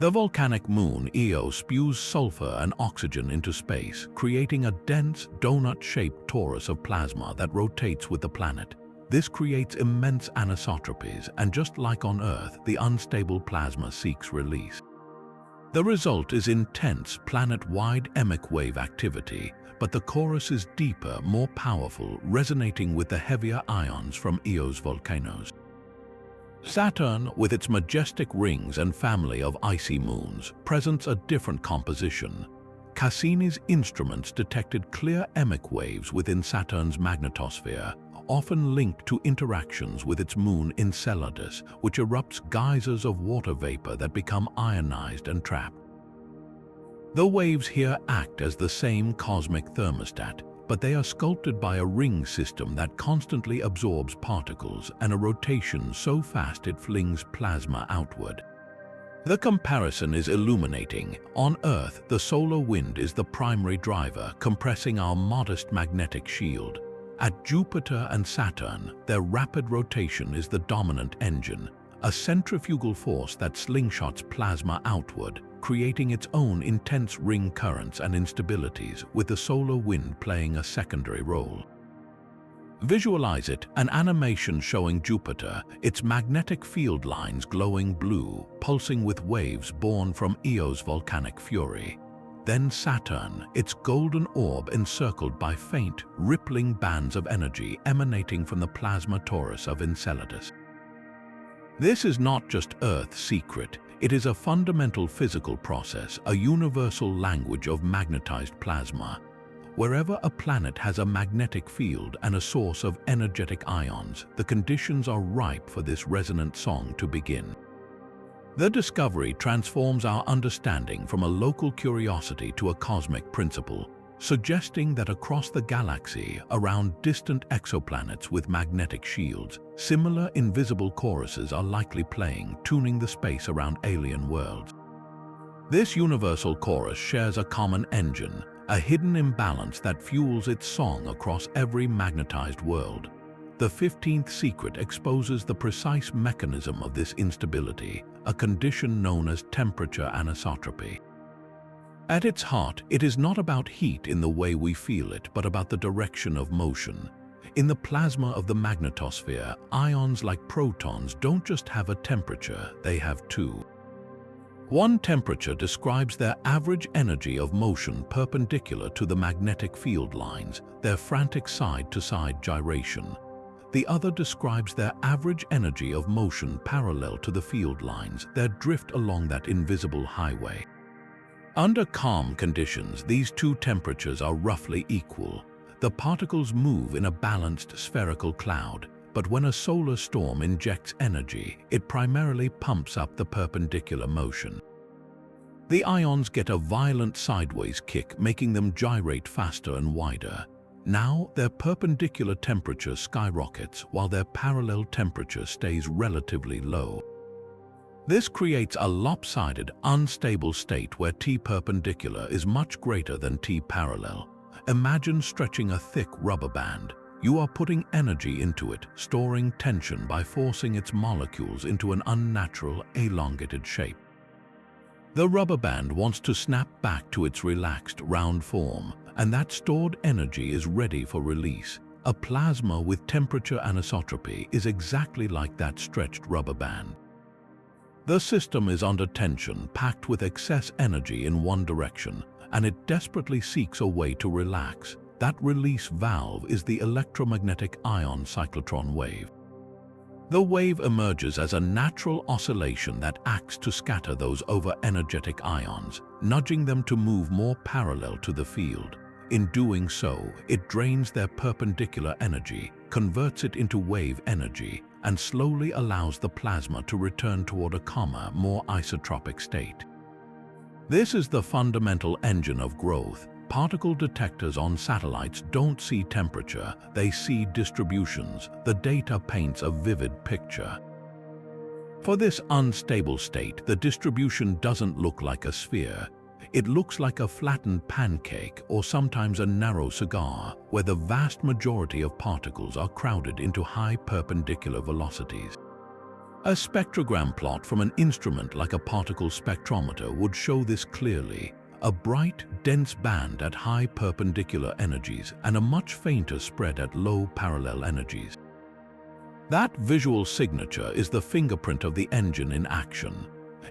The volcanic moon Io spews sulfur and oxygen into space, creating a dense, donut-shaped torus of plasma that rotates with the planet. This creates immense anisotropies, and just like on Earth, the unstable plasma seeks release. The result is intense planet-wide EMIC wave activity, but the chorus is deeper, more powerful, resonating with the heavier ions from Io's volcanoes. Saturn, with its majestic rings and family of icy moons, presents a different composition. Cassini's instruments detected clear EMIC waves within Saturn's magnetosphere, often linked to interactions with its moon Enceladus, which erupts geysers of water vapor that become ionized and trapped. The waves here act as the same cosmic thermostat, but they are sculpted by a ring system that constantly absorbs particles and a rotation so fast it flings plasma outward. The comparison is illuminating. On Earth, the solar wind is the primary driver, compressing our modest magnetic shield. At Jupiter and Saturn, their rapid rotation is the dominant engine, a centrifugal force that slingshots plasma outward, creating its own intense ring currents and instabilities, with the solar wind playing a secondary role. Visualize it, an animation showing Jupiter, its magnetic field lines glowing blue, pulsing with waves born from Io's volcanic fury. Then Saturn, its golden orb encircled by faint, rippling bands of energy emanating from the plasma torus of Enceladus. This is not just Earth's secret, it is a fundamental physical process, a universal language of magnetized plasma. Wherever a planet has a magnetic field and a source of energetic ions, the conditions are ripe for this resonant song to begin. The discovery transforms our understanding from a local curiosity to a cosmic principle, suggesting that across the galaxy, around distant exoplanets with magnetic shields, similar invisible choruses are likely playing, tuning the space around alien worlds. This universal chorus shares a common engine, a hidden imbalance that fuels its song across every magnetized world. The 15th secret exposes the precise mechanism of this instability, a condition known as temperature anisotropy. At its heart, it is not about heat in the way we feel it, but about the direction of motion. In the plasma of the magnetosphere, ions like protons don't just have a temperature, they have two. One temperature describes their average energy of motion perpendicular to the magnetic field lines, their frantic side-to-side gyration. The other describes their average energy of motion parallel to the field lines, their drift along that invisible highway. Under calm conditions, these two temperatures are roughly equal. The particles move in a balanced spherical cloud, but when a solar storm injects energy, it primarily pumps up the perpendicular motion. The ions get a violent sideways kick, making them gyrate faster and wider. Now, their perpendicular temperature skyrockets while their parallel temperature stays relatively low. This creates a lopsided, unstable state where T perpendicular is much greater than T parallel. Imagine stretching a thick rubber band. You are putting energy into it, storing tension by forcing its molecules into an unnatural, elongated shape. The rubber band wants to snap back to its relaxed, round form, and that stored energy is ready for release. A plasma with temperature anisotropy is exactly like that stretched rubber band. The system is under tension, packed with excess energy in one direction, and it desperately seeks a way to relax. That release valve is the electromagnetic ion cyclotron wave. The wave emerges as a natural oscillation that acts to scatter those over-energetic ions, nudging them to move more parallel to the field. In doing so, it drains their perpendicular energy, converts it into wave energy, and slowly allows the plasma to return toward a calmer, more isotropic state. This is the fundamental engine of growth. Particle detectors on satellites don't see temperature, they see distributions. The data paints a vivid picture. For this unstable state, the distribution doesn't look like a sphere. It looks like a flattened pancake or sometimes a narrow cigar, where the vast majority of particles are crowded into high perpendicular velocities. A spectrogram plot from an instrument like a particle spectrometer would show this clearly. A bright, dense band at high perpendicular energies and a much fainter spread at low parallel energies. That visual signature is the fingerprint of the engine in action.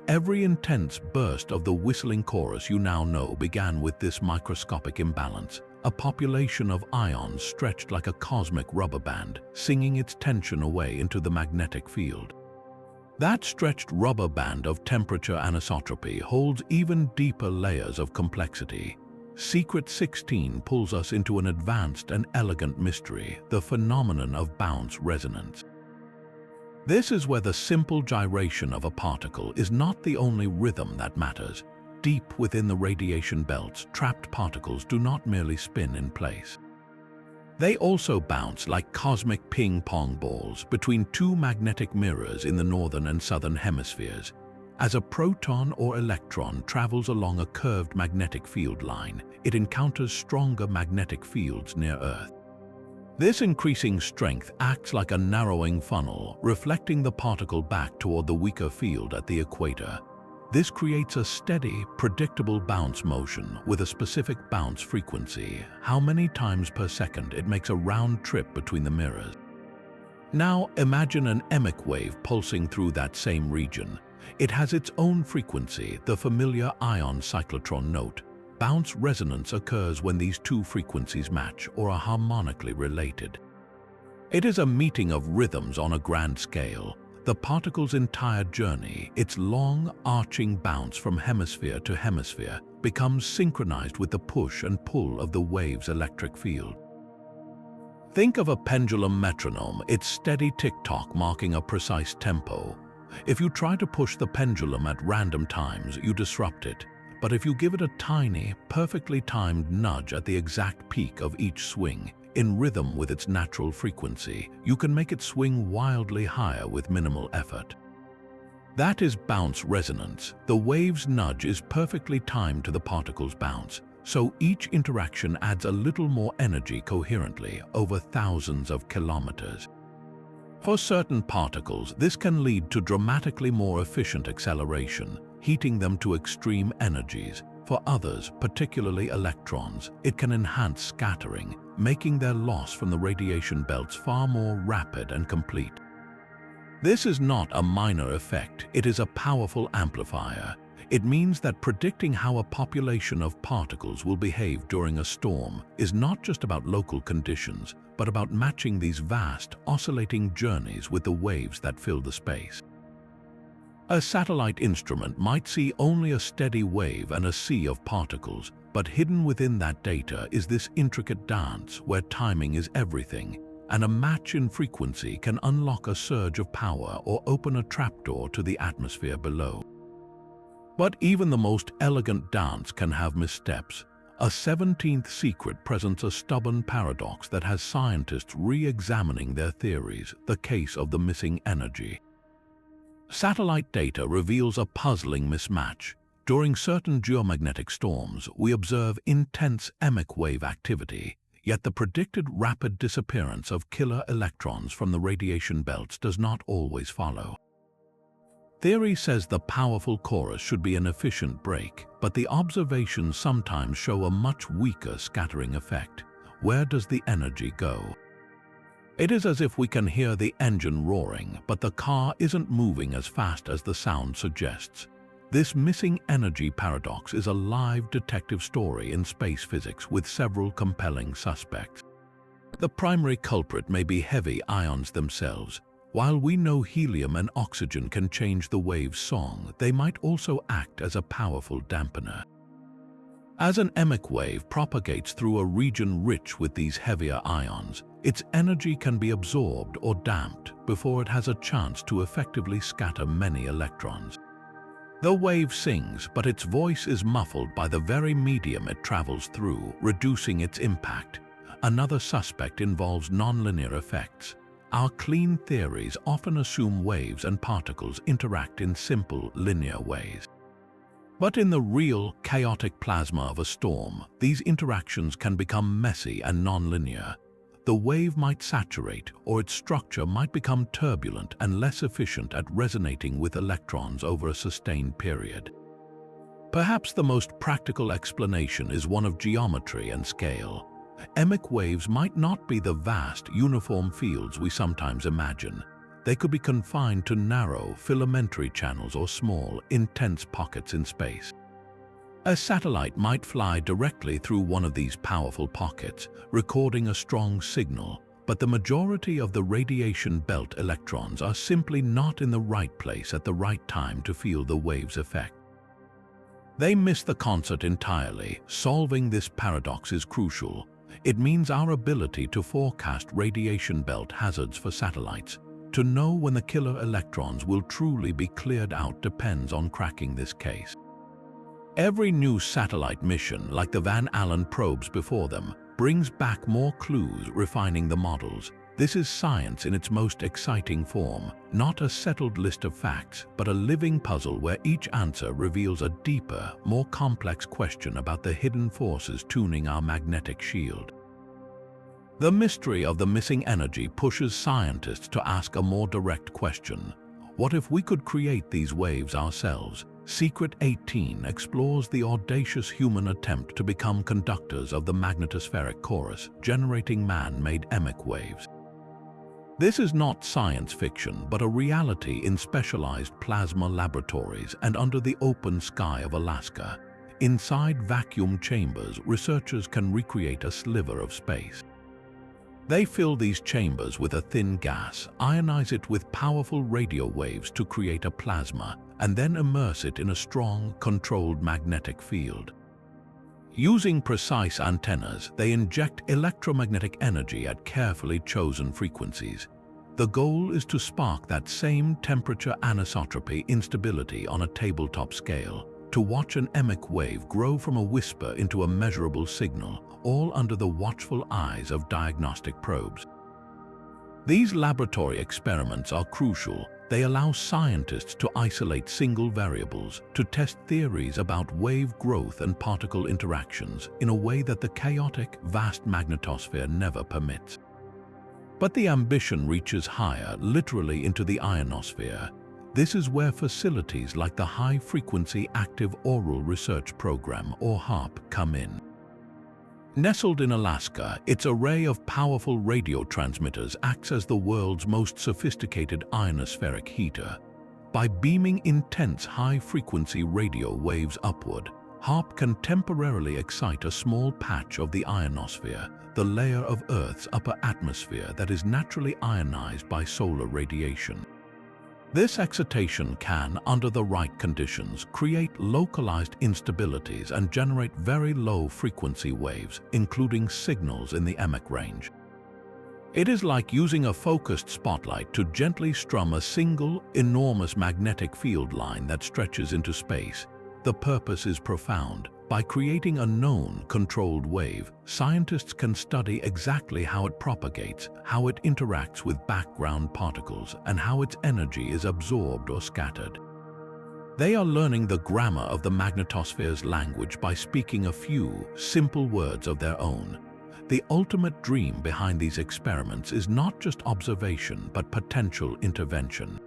Every intense burst of the whistling chorus you now know began with this microscopic imbalance, a population of ions stretched like a cosmic rubber band, singing its tension away into the magnetic field. That stretched rubber band of temperature anisotropy holds even deeper layers of complexity. Secret 16 pulls us into an advanced and elegant mystery, the phenomenon of bounce resonance. This is where the simple gyration of a particle is not the only rhythm that matters. Deep within the radiation belts, trapped particles do not merely spin in place. They also bounce like cosmic ping-pong balls between two magnetic mirrors in the northern and southern hemispheres. As a proton or electron travels along a curved magnetic field line, it encounters stronger magnetic fields near Earth. This increasing strength acts like a narrowing funnel, reflecting the particle back toward the weaker field at the equator. This creates a steady, predictable bounce motion with a specific bounce frequency, how many times per second it makes a round trip between the mirrors. Now imagine an EMIC wave pulsing through that same region. It has its own frequency, the familiar ion cyclotron note. Bounce resonance occurs when these two frequencies match or are harmonically related. It is a meeting of rhythms on a grand scale. The particle's entire journey, its long, arching bounce from hemisphere to hemisphere, becomes synchronized with the push and pull of the wave's electric field. Think of a pendulum metronome, its steady tick-tock marking a precise tempo. If you try to push the pendulum at random times, you disrupt it. But if you give it a tiny, perfectly timed nudge at the exact peak of each swing, in rhythm with its natural frequency, you can make it swing wildly higher with minimal effort. That is bounce resonance. The wave's nudge is perfectly timed to the particle's bounce, so each interaction adds a little more energy coherently over thousands of kilometers. For certain particles, this can lead to dramatically more efficient acceleration, heating them to extreme energies. For others, particularly electrons, it can enhance scattering, making their loss from the radiation belts far more rapid and complete. This is not a minor effect, it is a powerful amplifier. It means that predicting how a population of particles will behave during a storm is not just about local conditions, but about matching these vast, oscillating journeys with the waves that fill the space. A satellite instrument might see only a steady wave and a sea of particles, but hidden within that data is this intricate dance where timing is everything, and a match in frequency can unlock a surge of power or open a trapdoor to the atmosphere below. But even the most elegant dance can have missteps. A 17th secret presents a stubborn paradox that has scientists re-examining their theories, the case of the missing energy. Satellite data reveals a puzzling mismatch. During certain geomagnetic storms, we observe intense EMIC wave activity, yet the predicted rapid disappearance of killer electrons from the radiation belts does not always follow. Theory says the powerful chorus should be an efficient break, but the observations sometimes show a much weaker scattering effect. Where does the energy go? It is as if we can hear the engine roaring, but the car isn't moving as fast as the sound suggests. This missing energy paradox is a live detective story in space physics with several compelling suspects. The primary culprit may be heavy ions themselves. While we know helium and oxygen can change the wave's song, they might also act as a powerful dampener. As an EMIC wave propagates through a region rich with these heavier ions, its energy can be absorbed or damped before it has a chance to effectively scatter many electrons. The wave sings, but its voice is muffled by the very medium it travels through, reducing its impact. Another suspect involves nonlinear effects. Our clean theories often assume waves and particles interact in simple, linear ways. But in the real, chaotic plasma of a storm, these interactions can become messy and nonlinear. The wave might saturate, or its structure might become turbulent and less efficient at resonating with electrons over a sustained period. Perhaps the most practical explanation is one of geometry and scale. EMIC waves might not be the vast, uniform fields we sometimes imagine. They could be confined to narrow, filamentary channels or small, intense pockets in space. A satellite might fly directly through one of these powerful pockets, recording a strong signal, but the majority of the radiation belt electrons are simply not in the right place at the right time to feel the wave's effect. They miss the concert entirely. Solving this paradox is crucial. It means our ability to forecast radiation belt hazards for satellites. To know when the killer electrons will truly be cleared out depends on cracking this case. Every new satellite mission, like the Van Allen probes before them, brings back more clues, refining the models. This is science in its most exciting form, not a settled list of facts, but a living puzzle where each answer reveals a deeper, more complex question about the hidden forces tuning our magnetic shield. The mystery of the missing energy pushes scientists to ask a more direct question. What if we could create these waves ourselves? Secret 18 explores the audacious human attempt to become conductors of the magnetospheric chorus, generating man-made EMIC waves. This is not science fiction, but a reality in specialized plasma laboratories and under the open sky of Alaska. Inside vacuum chambers, researchers can recreate a sliver of space. They fill these chambers with a thin gas, ionize it with powerful radio waves to create a plasma, and then immerse it in a strong, controlled magnetic field. Using precise antennas, they inject electromagnetic energy at carefully chosen frequencies. The goal is to spark that same temperature anisotropy instability on a tabletop scale, to watch an EMIC wave grow from a whisper into a measurable signal, all under the watchful eyes of diagnostic probes. These laboratory experiments are crucial. They allow scientists to isolate single variables, to test theories about wave growth and particle interactions in a way that the chaotic, vast magnetosphere never permits. But the ambition reaches higher, literally into the ionosphere. This is where facilities like the High-Frequency Active Auroral Research Program, or HAARP, come in. Nestled in Alaska, its array of powerful radio transmitters acts as the world's most sophisticated ionospheric heater. By beaming intense high-frequency radio waves upward, HAARP can temporarily excite a small patch of the ionosphere, the layer of Earth's upper atmosphere that is naturally ionized by solar radiation. This excitation can, under the right conditions, create localized instabilities and generate very low frequency waves, including signals in the EMIC range. It is like using a focused spotlight to gently strum a single, enormous magnetic field line that stretches into space. The purpose is profound. By creating a known, controlled wave, scientists can study exactly how it propagates, how it interacts with background particles, and how its energy is absorbed or scattered. They are learning the grammar of the magnetosphere's language by speaking a few simple words of their own. The ultimate dream behind these experiments is not just observation, but potential intervention.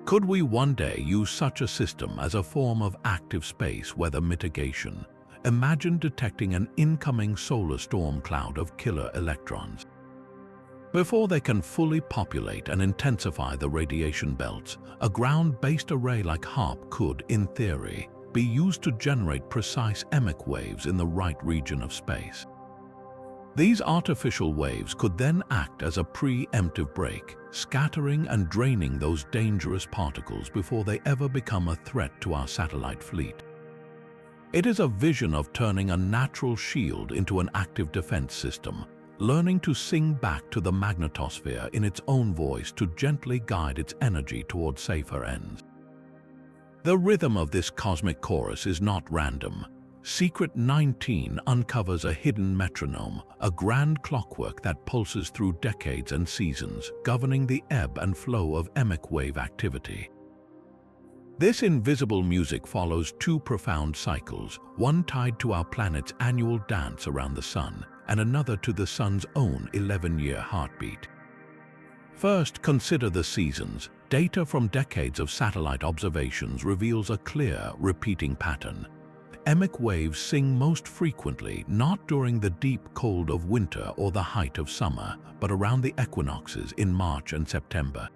Could we one day use such a system as a form of active space weather mitigation? Imagine detecting an incoming solar storm cloud of killer electrons. Before they can fully populate and intensify the radiation belts, a ground-based array like HARP could, in theory, be used to generate precise EMIC waves in the right region of space. These artificial waves could then act as a preemptive brake, scattering and draining those dangerous particles before they ever become a threat to our satellite fleet. It is a vision of turning a natural shield into an active defense system, learning to sing back to the magnetosphere in its own voice to gently guide its energy toward safer ends. The rhythm of this cosmic chorus is not random. Secret 19 uncovers a hidden metronome, a grand clockwork that pulses through decades and seasons, governing the ebb and flow of EMIC wave activity. This invisible music follows two profound cycles, one tied to our planet's annual dance around the sun, and another to the sun's own 11-year heartbeat. First, consider the seasons. Data from decades of satellite observations reveals a clear, repeating pattern. EMIC waves sing most frequently not during the deep cold of winter or the height of summer, but around the equinoxes in March and September.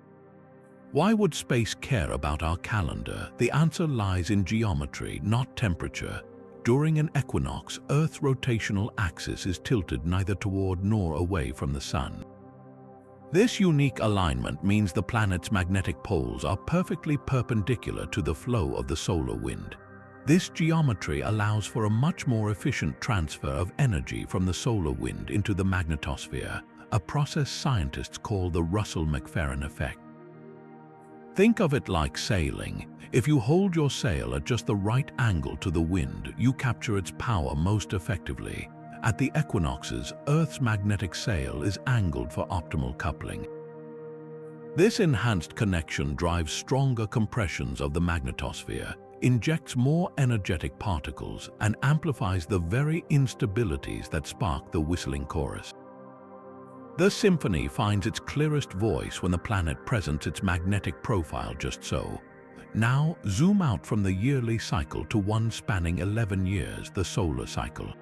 Why would space care about our calendar? The answer lies in geometry, not temperature. During an equinox, Earth's rotational axis is tilted neither toward nor away from the sun. This unique alignment means the planet's magnetic poles are perfectly perpendicular to the flow of the solar wind. This geometry allows for a much more efficient transfer of energy from the solar wind into the magnetosphere, a process scientists call the Russell-McFerrin effect. Think of it like sailing. If you hold your sail at just the right angle to the wind, you capture its power most effectively. At the equinoxes, Earth's magnetic sail is angled for optimal coupling. This enhanced connection drives stronger compressions of the magnetosphere, injects more energetic particles, and amplifies the very instabilities that spark the whistling chorus. The symphony finds its clearest voice when the planet presents its magnetic profile just so. Now, zoom out from the yearly cycle to one spanning 11 years, the solar cycle.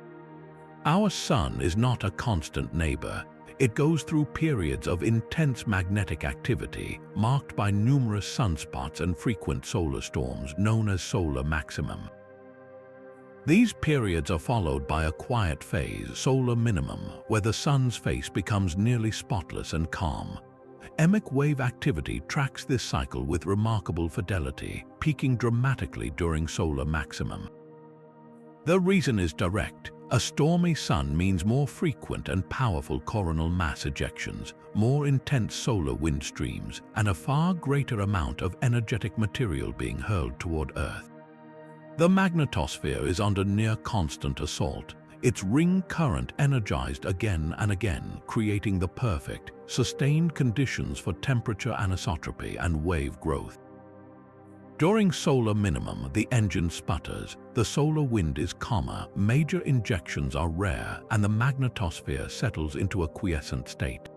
Our sun is not a constant neighbor. It goes through periods of intense magnetic activity, marked by numerous sunspots and frequent solar storms known as solar maximum. These periods are followed by a quiet phase, solar minimum, where the sun's face becomes nearly spotless and calm. EMIC wave activity tracks this cycle with remarkable fidelity, peaking dramatically during solar maximum. The reason is direct. A stormy sun means more frequent and powerful coronal mass ejections, more intense solar wind streams, and a far greater amount of energetic material being hurled toward Earth. The magnetosphere is under near constant assault, its ring current energized again and again, creating the perfect, sustained conditions for temperature anisotropy and wave growth. During solar minimum, the engine sputters, the solar wind is calmer, major injections are rare, and the magnetosphere settles into a quiescent state.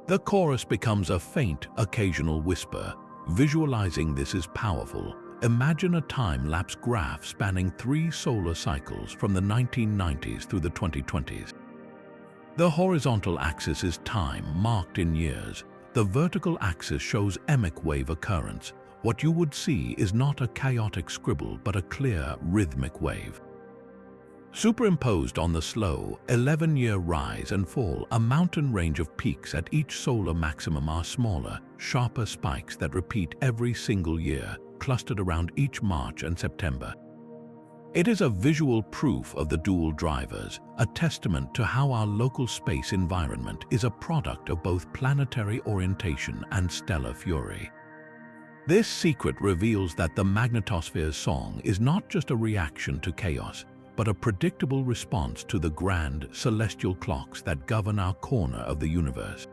The chorus becomes a faint, occasional whisper. Visualizing this is powerful. Imagine a time-lapse graph spanning 3 solar cycles from the 1990s through the 2020s. The horizontal axis is time, marked in years. The vertical axis shows EMIC wave occurrence. What you would see is not a chaotic scribble, but a clear, rhythmic wave. Superimposed on the slow, 11-year rise and fall, a mountain range of peaks at each solar maximum are smaller, sharper spikes that repeat every single year, clustered around each March and September. It is a visual proof of the dual drivers, a testament to how our local space environment is a product of both planetary orientation and stellar fury. This secret reveals that the magnetosphere's song is not just a reaction to chaos, but a predictable response to the grand celestial clocks that govern our corner of the universe.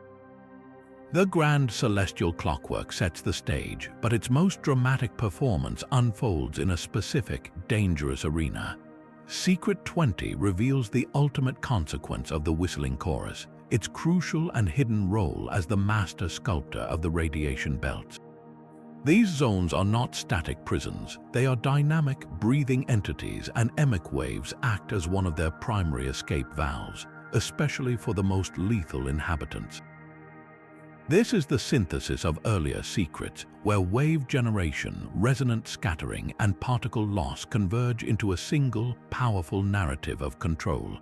The grand celestial clockwork sets the stage, but its most dramatic performance unfolds in a specific, dangerous arena. Secret 20 reveals the ultimate consequence of the whistling chorus, its crucial and hidden role as the master sculptor of the radiation belts. These zones are not static prisons, they are dynamic, breathing entities, and EMIC waves act as one of their primary escape valves, especially for the most lethal inhabitants. This is the synthesis of earlier secrets, where wave generation, resonant scattering, and particle loss converge into a single, powerful narrative of control.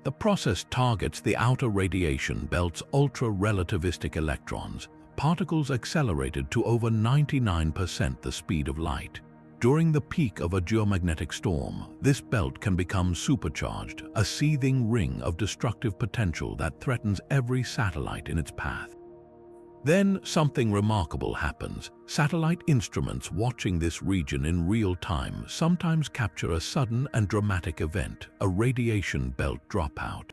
The process targets the outer radiation belt's ultra-relativistic electrons, particles accelerated to over 99% the speed of light. During the peak of a geomagnetic storm, this belt can become supercharged, a seething ring of destructive potential that threatens every satellite in its path. Then something remarkable happens. Satellite instruments watching this region in real time sometimes capture a sudden and dramatic event, a radiation belt dropout.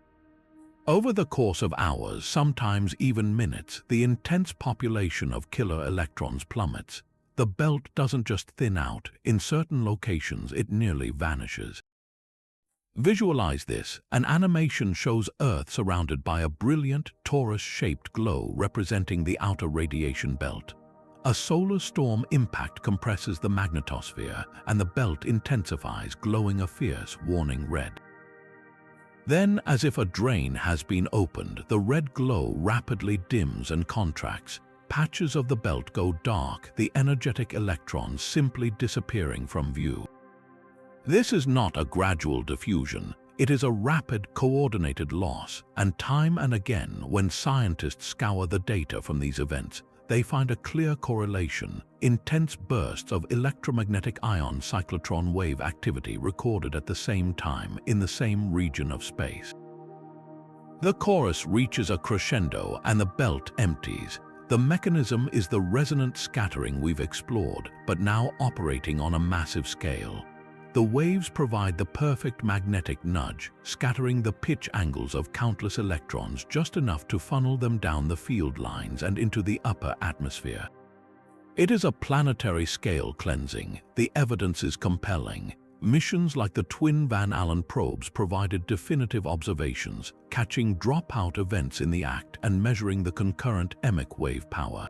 Over the course of hours, sometimes even minutes, the intense population of killer electrons plummets. The belt doesn't just thin out, in certain locations it nearly vanishes. Visualize this. An animation shows Earth surrounded by a brilliant, torus-shaped glow representing the outer radiation belt. A solar storm impact compresses the magnetosphere, and the belt intensifies, glowing a fierce, warning red. Then, as if a drain has been opened, the red glow rapidly dims and contracts. Patches of the belt go dark, the energetic electrons simply disappearing from view. This is not a gradual diffusion, it is a rapid, coordinated loss, and time and again, when scientists scour the data from these events, they find a clear correlation: intense bursts of electromagnetic ion cyclotron wave activity recorded at the same time in the same region of space. The chorus reaches a crescendo and the belt empties. The mechanism is the resonant scattering we've explored, but now operating on a massive scale. The waves provide the perfect magnetic nudge, scattering the pitch angles of countless electrons just enough to funnel them down the field lines and into the upper atmosphere. It is a planetary scale cleansing. The evidence is compelling. Missions like the twin Van Allen probes provided definitive observations, catching dropout events in the act and measuring the concurrent EMIC wave power.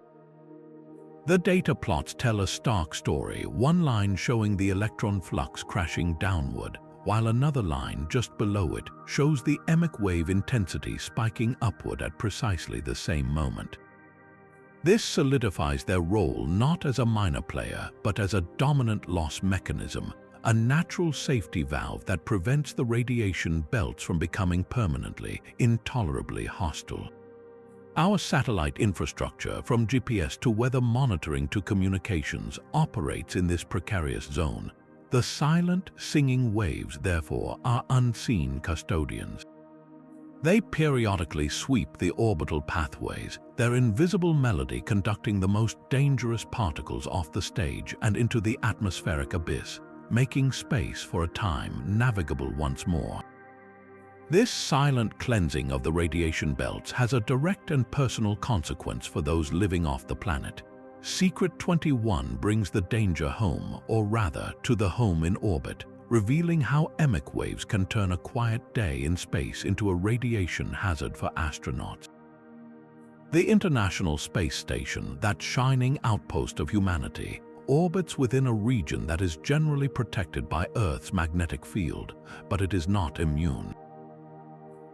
The data plots tell a stark story, one line showing the electron flux crashing downward, while another line just below it shows the EMIC wave intensity spiking upward at precisely the same moment. This solidifies their role not as a minor player, but as a dominant loss mechanism, a natural safety valve that prevents the radiation belts from becoming permanently, intolerably hostile. Our satellite infrastructure, from GPS to weather monitoring to communications, operates in this precarious zone. The silent, singing waves, therefore, are unseen custodians. They periodically sweep the orbital pathways, their invisible melody conducting the most dangerous particles off the stage and into the atmospheric abyss, making space for a time navigable once more. This silent cleansing of the radiation belts has a direct and personal consequence for those living off the planet. Secret 21 brings the danger home, or rather, to the home in orbit, revealing how EMIC waves can turn a quiet day in space into a radiation hazard for astronauts. The International Space Station, that shining outpost of humanity, orbits within a region that is generally protected by Earth's magnetic field, but it is not immune.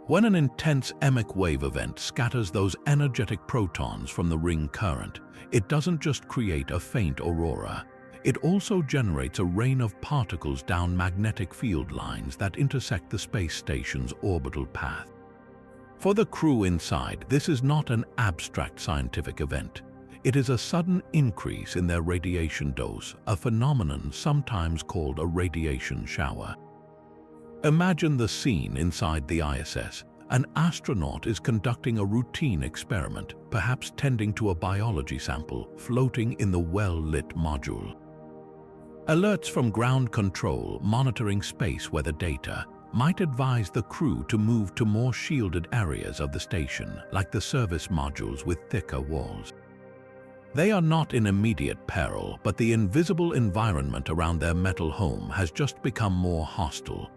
When an intense EMIC wave event scatters those energetic protons from the ring current, it doesn't just create a faint aurora. It also generates a rain of particles down magnetic field lines that intersect the space station's orbital path. For the crew inside, this is not an abstract scientific event. It is a sudden increase in their radiation dose, a phenomenon sometimes called a radiation shower. Imagine the scene inside the ISS. An astronaut is conducting a routine experiment, perhaps tending to a biology sample floating in the well-lit module. Alerts from ground control monitoring space weather data, might advise the crew to move to more shielded areas of the station, like the service modules with thicker walls. They are not in immediate peril, but the invisible environment around their metal home has just become more hostile.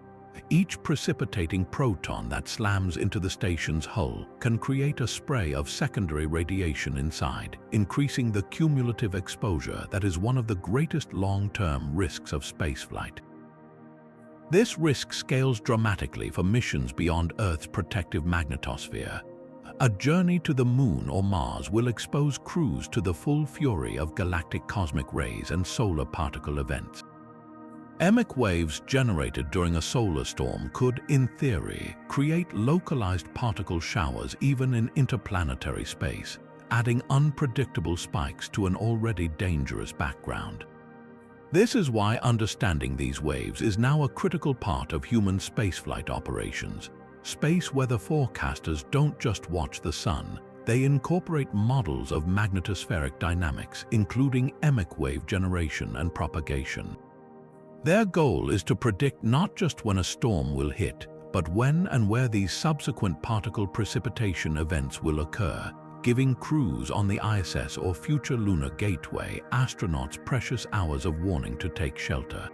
Each precipitating proton that slams into the station's hull can create a spray of secondary radiation inside, increasing the cumulative exposure that is one of the greatest long-term risks of spaceflight. This risk scales dramatically for missions beyond Earth's protective magnetosphere. A journey to the Moon or Mars will expose crews to the full fury of galactic cosmic rays and solar particle events. EMIC waves generated during a solar storm could, in theory, create localized particle showers even in interplanetary space, adding unpredictable spikes to an already dangerous background. This is why understanding these waves is now a critical part of human spaceflight operations. Space weather forecasters don't just watch the sun, they incorporate models of magnetospheric dynamics, including EMIC wave generation and propagation. Their goal is to predict not just when a storm will hit, but when and where these subsequent particle precipitation events will occur, giving crews on the ISS or future lunar gateway astronauts precious hours of warning to take shelter.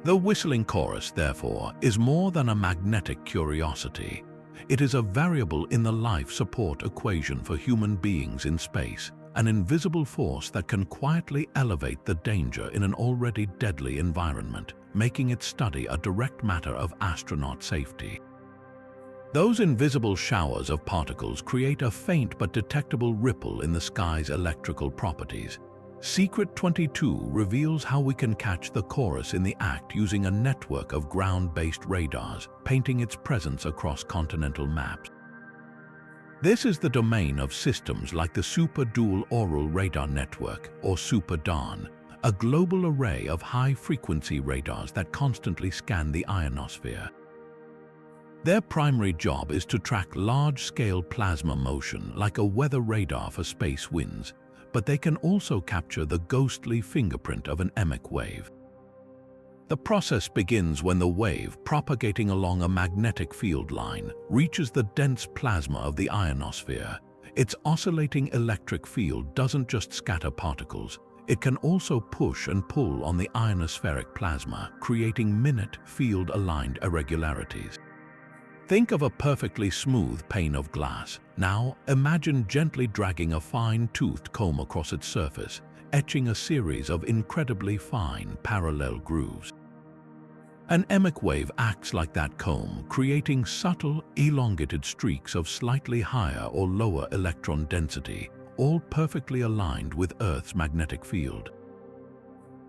The whistling chorus, therefore, is more than a magnetic curiosity. It is a variable in the life support equation for human beings in space, an invisible force that can quietly elevate the danger in an already deadly environment, making its study a direct matter of astronaut safety. Those invisible showers of particles create a faint but detectable ripple in the sky's electrical properties. Secret 22 reveals how we can catch the chorus in the act using a network of ground-based radars, painting its presence across continental maps. This is the domain of systems like the Super Dual Aural Radar Network, or Super DARN, a global array of high-frequency radars that constantly scan the ionosphere. Their primary job is to track large-scale plasma motion like a weather radar for space winds, but they can also capture the ghostly fingerprint of an EMIC wave. The process begins when the wave, propagating along a magnetic field line, reaches the dense plasma of the ionosphere. Its oscillating electric field doesn't just scatter particles, it can also push and pull on the ionospheric plasma, creating minute field-aligned irregularities. Think of a perfectly smooth pane of glass. Now, imagine gently dragging a fine-toothed comb across its surface, etching a series of incredibly fine parallel grooves. An EMIC wave acts like that comb, creating subtle, elongated streaks of slightly higher or lower electron density, all perfectly aligned with Earth's magnetic field.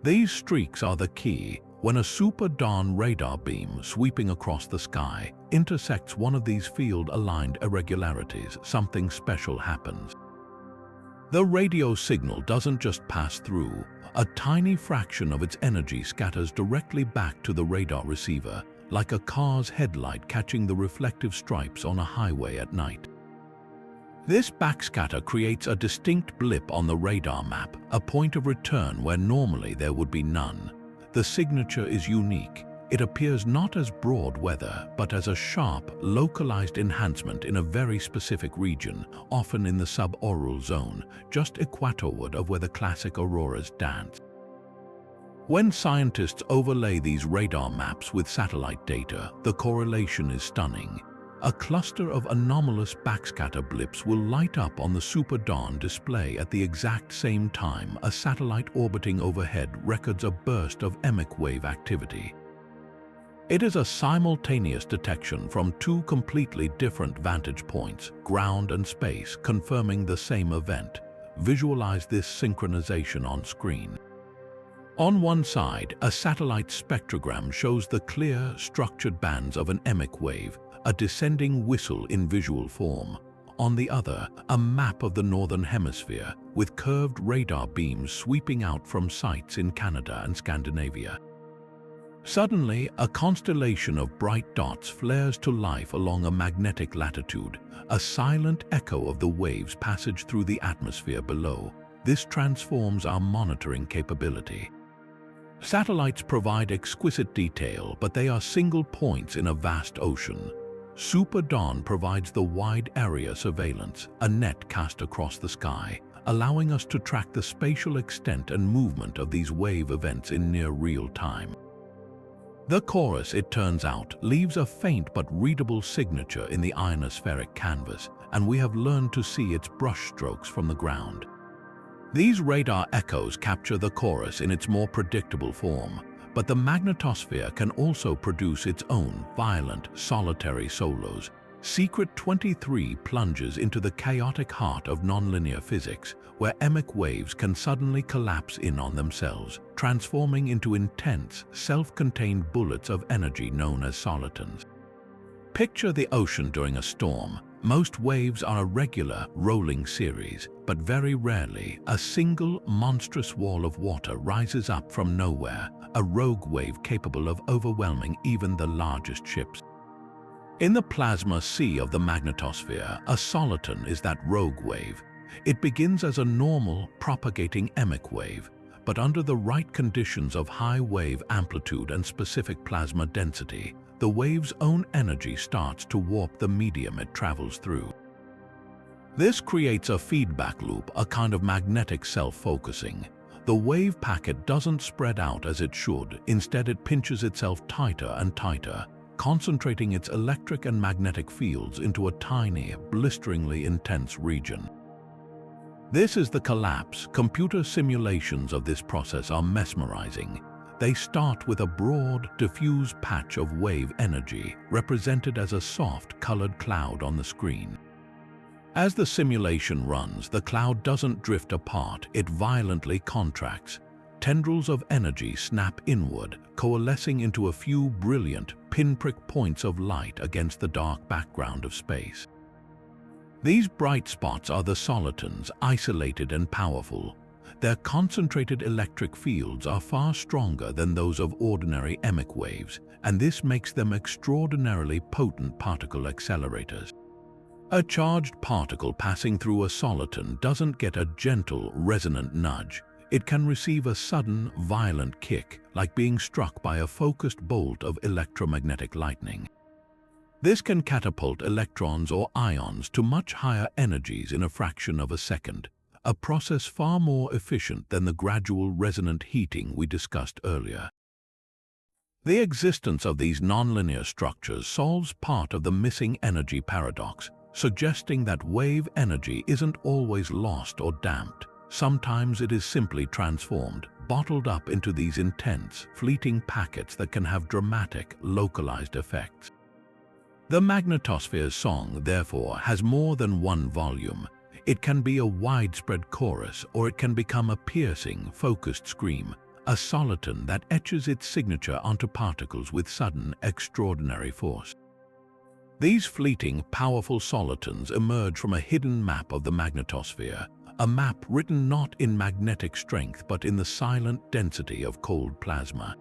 These streaks are the key. When a Super DARN radar beam sweeping across the sky intersects one of these field-aligned irregularities, something special happens. The radio signal doesn't just pass through. A tiny fraction of its energy scatters directly back to the radar receiver, like a car's headlight catching the reflective stripes on a highway at night. This backscatter creates a distinct blip on the radar map, a point of return where normally there would be none. The signature is unique. It appears not as broad weather, but as a sharp, localized enhancement in a very specific region, often in the subaural zone, just equatorward of where the classic auroras dance. When scientists overlay these radar maps with satellite data, the correlation is stunning. A cluster of anomalous backscatter blips will light up on the Super DARN display at the exact same time a satellite orbiting overhead records a burst of EMIC wave activity. It is a simultaneous detection from two completely different vantage points, ground and space, confirming the same event. Visualize this synchronization on screen. On one side, a satellite spectrogram shows the clear, structured bands of an EMIC wave, a descending whistle in visual form. On the other, a map of the Northern Hemisphere, with curved radar beams sweeping out from sites in Canada and Scandinavia. Suddenly, a constellation of bright dots flares to life along a magnetic latitude, a silent echo of the wave's passage through the atmosphere below. This transforms our monitoring capability. Satellites provide exquisite detail, but they are single points in a vast ocean. Super Dawn provides the wide area surveillance, a net cast across the sky, allowing us to track the spatial extent and movement of these wave events in near real time. The chorus, it turns out, leaves a faint but readable signature in the ionospheric canvas, and we have learned to see its brushstrokes from the ground. These radar echoes capture the chorus in its more predictable form, but the magnetosphere can also produce its own violent, solitary solos. Secret 23 plunges into the chaotic heart of nonlinear physics, where EMIC waves can suddenly collapse in on themselves, transforming into intense, self-contained bullets of energy known as solitons. Picture the ocean during a storm. Most waves are a regular, rolling series, but very rarely, a single, monstrous wall of water rises up from nowhere, a rogue wave capable of overwhelming even the largest ships. In the plasma sea of the magnetosphere, a soliton is that rogue wave. It begins as a normal, propagating EMIC wave, but under the right conditions of high wave amplitude and specific plasma density, the wave's own energy starts to warp the medium it travels through. This creates a feedback loop, a kind of magnetic self-focusing. The wave packet doesn't spread out as it should. Instead, it pinches itself tighter and tighter, concentrating its electric and magnetic fields into a tiny, blisteringly intense region. This is the collapse. Computer simulations of this process are mesmerizing. They start with a broad, diffuse patch of wave energy, represented as a soft, colored cloud on the screen. As the simulation runs, the cloud doesn't drift apart, it violently contracts. Tendrils of energy snap inward, coalescing into a few brilliant, pinprick points of light against the dark background of space. These bright spots are the solitons, isolated and powerful. Their concentrated electric fields are far stronger than those of ordinary EMIC waves, and this makes them extraordinarily potent particle accelerators. A charged particle passing through a soliton doesn't get a gentle, resonant nudge. It can receive a sudden, violent kick, like being struck by a focused bolt of electromagnetic lightning. This can catapult electrons or ions to much higher energies in a fraction of a second, a process far more efficient than the gradual resonant heating we discussed earlier. The existence of these nonlinear structures solves part of the missing energy paradox, suggesting that wave energy isn't always lost or damped. Sometimes it is simply transformed, bottled up into these intense, fleeting packets that can have dramatic, localized effects. The magnetosphere's song, therefore, has more than one volume. It can be a widespread chorus, or it can become a piercing, focused scream, a soliton that etches its signature onto particles with sudden, extraordinary force. These fleeting, powerful solitons emerge from a hidden map of the magnetosphere, a map written not in magnetic strength but in the silent density of cold plasma.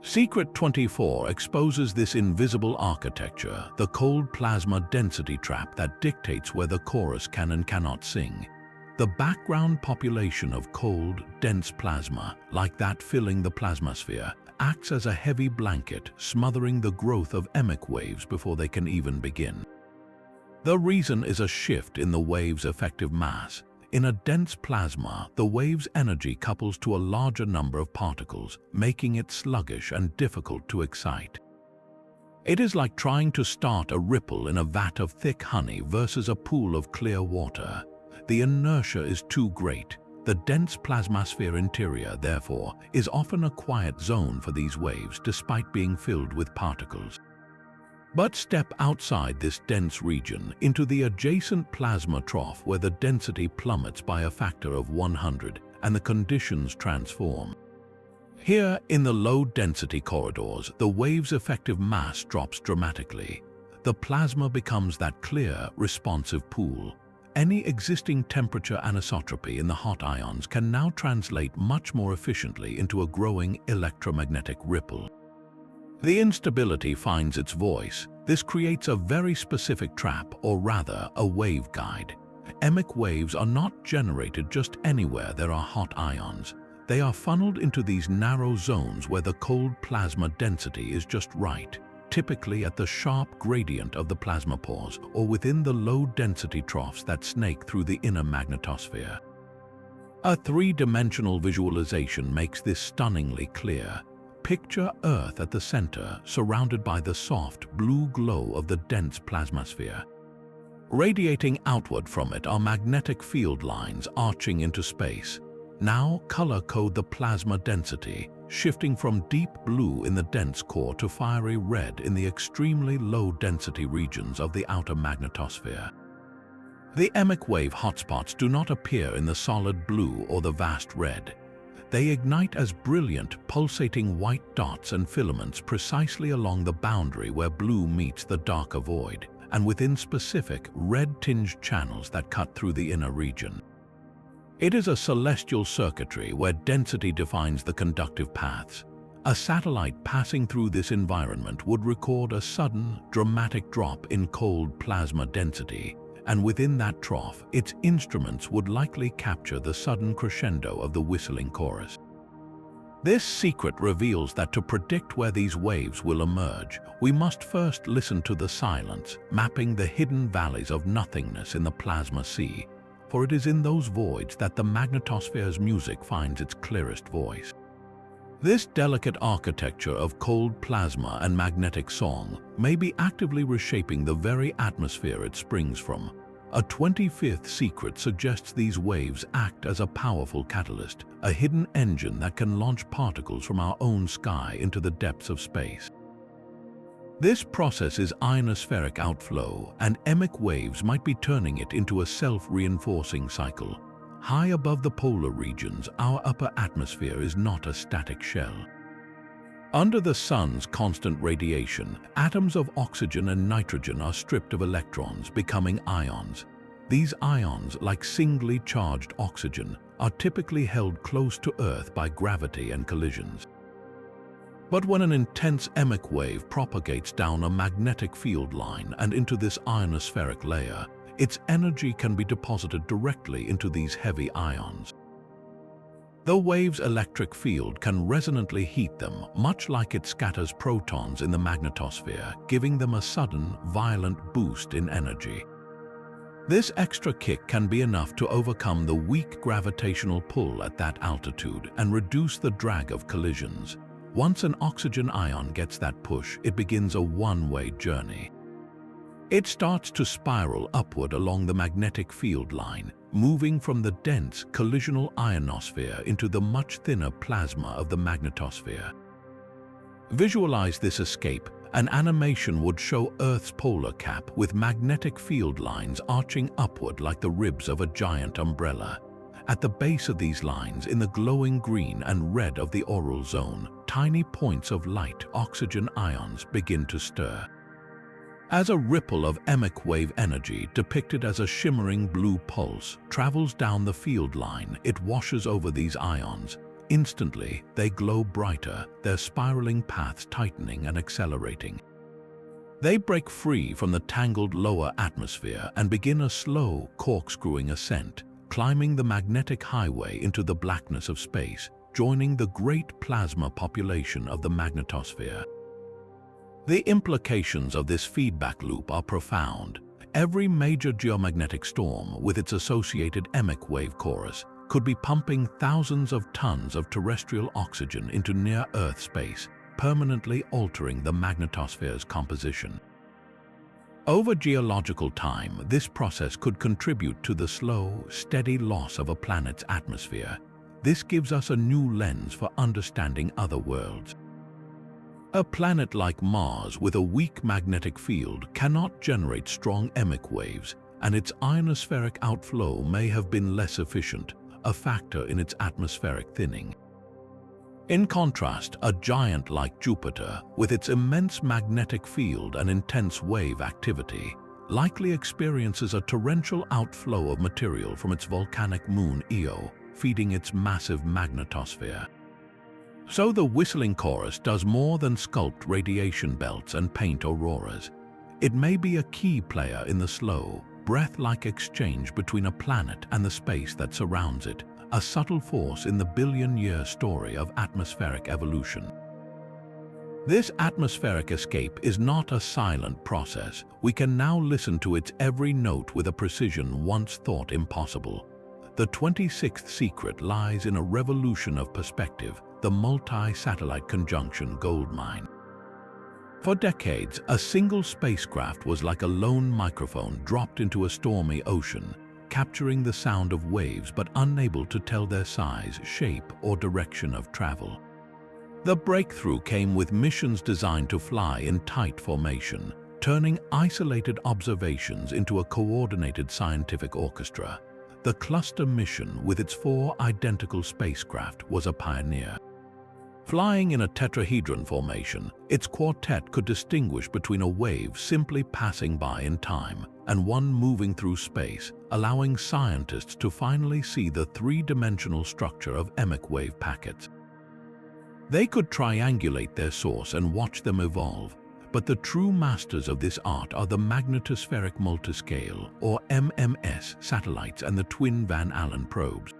Secret 24 exposes this invisible architecture, the cold plasma density trap that dictates where the chorus can and cannot sing. The background population of cold, dense plasma, like that filling the plasmasphere, acts as a heavy blanket, smothering the growth of EMIC waves before they can even begin. The reason is a shift in the wave's effective mass. In a dense plasma, the wave's energy couples to a larger number of particles, making it sluggish and difficult to excite. It is like trying to start a ripple in a vat of thick honey versus a pool of clear water. The inertia is too great. The dense plasmasphere interior, therefore, is often a quiet zone for these waves despite being filled with particles. But step outside this dense region into the adjacent plasma trough where the density plummets by a factor of 100 and the conditions transform. Here, in the low-density corridors, the wave's effective mass drops dramatically. The plasma becomes that clear, responsive pool. Any existing temperature anisotropy in the hot ions can now translate much more efficiently into a growing electromagnetic ripple. The instability finds its voice. This creates a very specific trap, or rather, a waveguide. EMIC waves are not generated just anywhere there are hot ions. They are funneled into these narrow zones where the cold plasma density is just right, typically at the sharp gradient of the plasmapause or within the low-density troughs that snake through the inner magnetosphere. A three-dimensional visualization makes this stunningly clear. Picture Earth at the center, surrounded by the soft blue glow of the dense plasmasphere. Radiating outward from it are magnetic field lines arching into space. Now color code the plasma density, shifting from deep blue in the dense core to fiery red in the extremely low-density regions of the outer magnetosphere. The EMIC wave hotspots do not appear in the solid blue or the vast red. They ignite as brilliant, pulsating white dots and filaments precisely along the boundary where blue meets the darker void, and within specific, red-tinged channels that cut through the inner region. It is a celestial circuitry where density defines the conductive paths. A satellite passing through this environment would record a sudden, dramatic drop in cold plasma density, and within that trough, its instruments would likely capture the sudden crescendo of the whistling chorus. This secret reveals that to predict where these waves will emerge, we must first listen to the silence, mapping the hidden valleys of nothingness in the plasma sea, for it is in those voids that the magnetosphere's music finds its clearest voice. This delicate architecture of cold plasma and magnetic song may be actively reshaping the very atmosphere it springs from. A 25th secret suggests these waves act as a powerful catalyst, a hidden engine that can launch particles from our own sky into the depths of space. This process is ionospheric outflow, and EMIC waves might be turning it into a self-reinforcing cycle. High above the polar regions, our upper atmosphere is not a static shell. Under the sun's constant radiation, atoms of oxygen and nitrogen are stripped of electrons, becoming ions. These ions, like singly charged oxygen, are typically held close to Earth by gravity and collisions. But when an intense EMIC wave propagates down a magnetic field line and into this ionospheric layer, its energy can be deposited directly into these heavy ions. The wave's electric field can resonantly heat them, much like it scatters protons in the magnetosphere, giving them a sudden, violent boost in energy. This extra kick can be enough to overcome the weak gravitational pull at that altitude and reduce the drag of collisions. Once an oxygen ion gets that push, it begins a one-way journey. It starts to spiral upward along the magnetic field line, moving from the dense collisional ionosphere into the much thinner plasma of the magnetosphere. Visualize this escape. An animation would show Earth's polar cap with magnetic field lines arching upward like the ribs of a giant umbrella. At the base of these lines, in the glowing green and red of the auroral zone, tiny points of light oxygen ions begin to stir. As a ripple of EMIC wave energy, depicted as a shimmering blue pulse, travels down the field line, it washes over these ions. Instantly, they glow brighter, their spiraling paths tightening and accelerating. They break free from the tangled lower atmosphere and begin a slow, corkscrewing ascent, climbing the magnetic highway into the blackness of space, joining the great plasma population of the magnetosphere. The implications of this feedback loop are profound. Every major geomagnetic storm, with its associated EMIC wave chorus, could be pumping thousands of tons of terrestrial oxygen into near-Earth space, permanently altering the magnetosphere's composition. Over geological time, this process could contribute to the slow, steady loss of a planet's atmosphere. This gives us a new lens for understanding other worlds. A planet like Mars with a weak magnetic field cannot generate strong EMIC waves, and its ionospheric outflow may have been less efficient, a factor in its atmospheric thinning. In contrast, a giant like Jupiter, with its immense magnetic field and intense wave activity, likely experiences a torrential outflow of material from its volcanic moon Io, feeding its massive magnetosphere. So the whistling chorus does more than sculpt radiation belts and paint auroras. It may be a key player in the slow, breath-like exchange between a planet and the space that surrounds it, a subtle force in the billion-year story of atmospheric evolution. This atmospheric escape is not a silent process. We can now listen to its every note with a precision once thought impossible. The 26th secret lies in a revolution of perspective, the multi-satellite conjunction goldmine. For decades, a single spacecraft was like a lone microphone dropped into a stormy ocean, capturing the sound of waves but unable to tell their size, shape, or direction of travel. The breakthrough came with missions designed to fly in tight formation, turning isolated observations into a coordinated scientific orchestra. The cluster mission, with its 4 identical spacecraft, was a pioneer. Flying in a tetrahedron formation, its quartet could distinguish between a wave simply passing by in time and one moving through space, allowing scientists to finally see the 3-dimensional structure of EMIC wave packets. They could triangulate their source and watch them evolve, but the true masters of this art are the magnetospheric multiscale, or MMS, satellites and the twin Van Allen probes.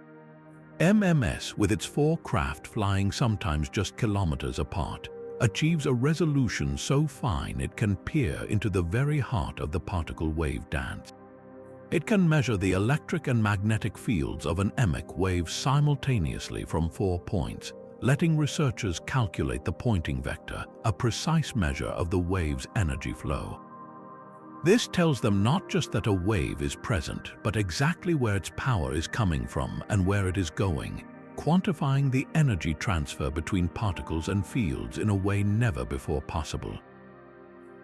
MMS, with its 4 craft flying sometimes just kilometers apart, achieves a resolution so fine it can peer into the very heart of the particle wave dance. It can measure the electric and magnetic fields of an EMIC wave simultaneously from 4 points, letting researchers calculate the pointing vector, a precise measure of the wave's energy flow. This tells them not just that a wave is present, but exactly where its power is coming from and where it is going, quantifying the energy transfer between particles and fields in a way never before possible.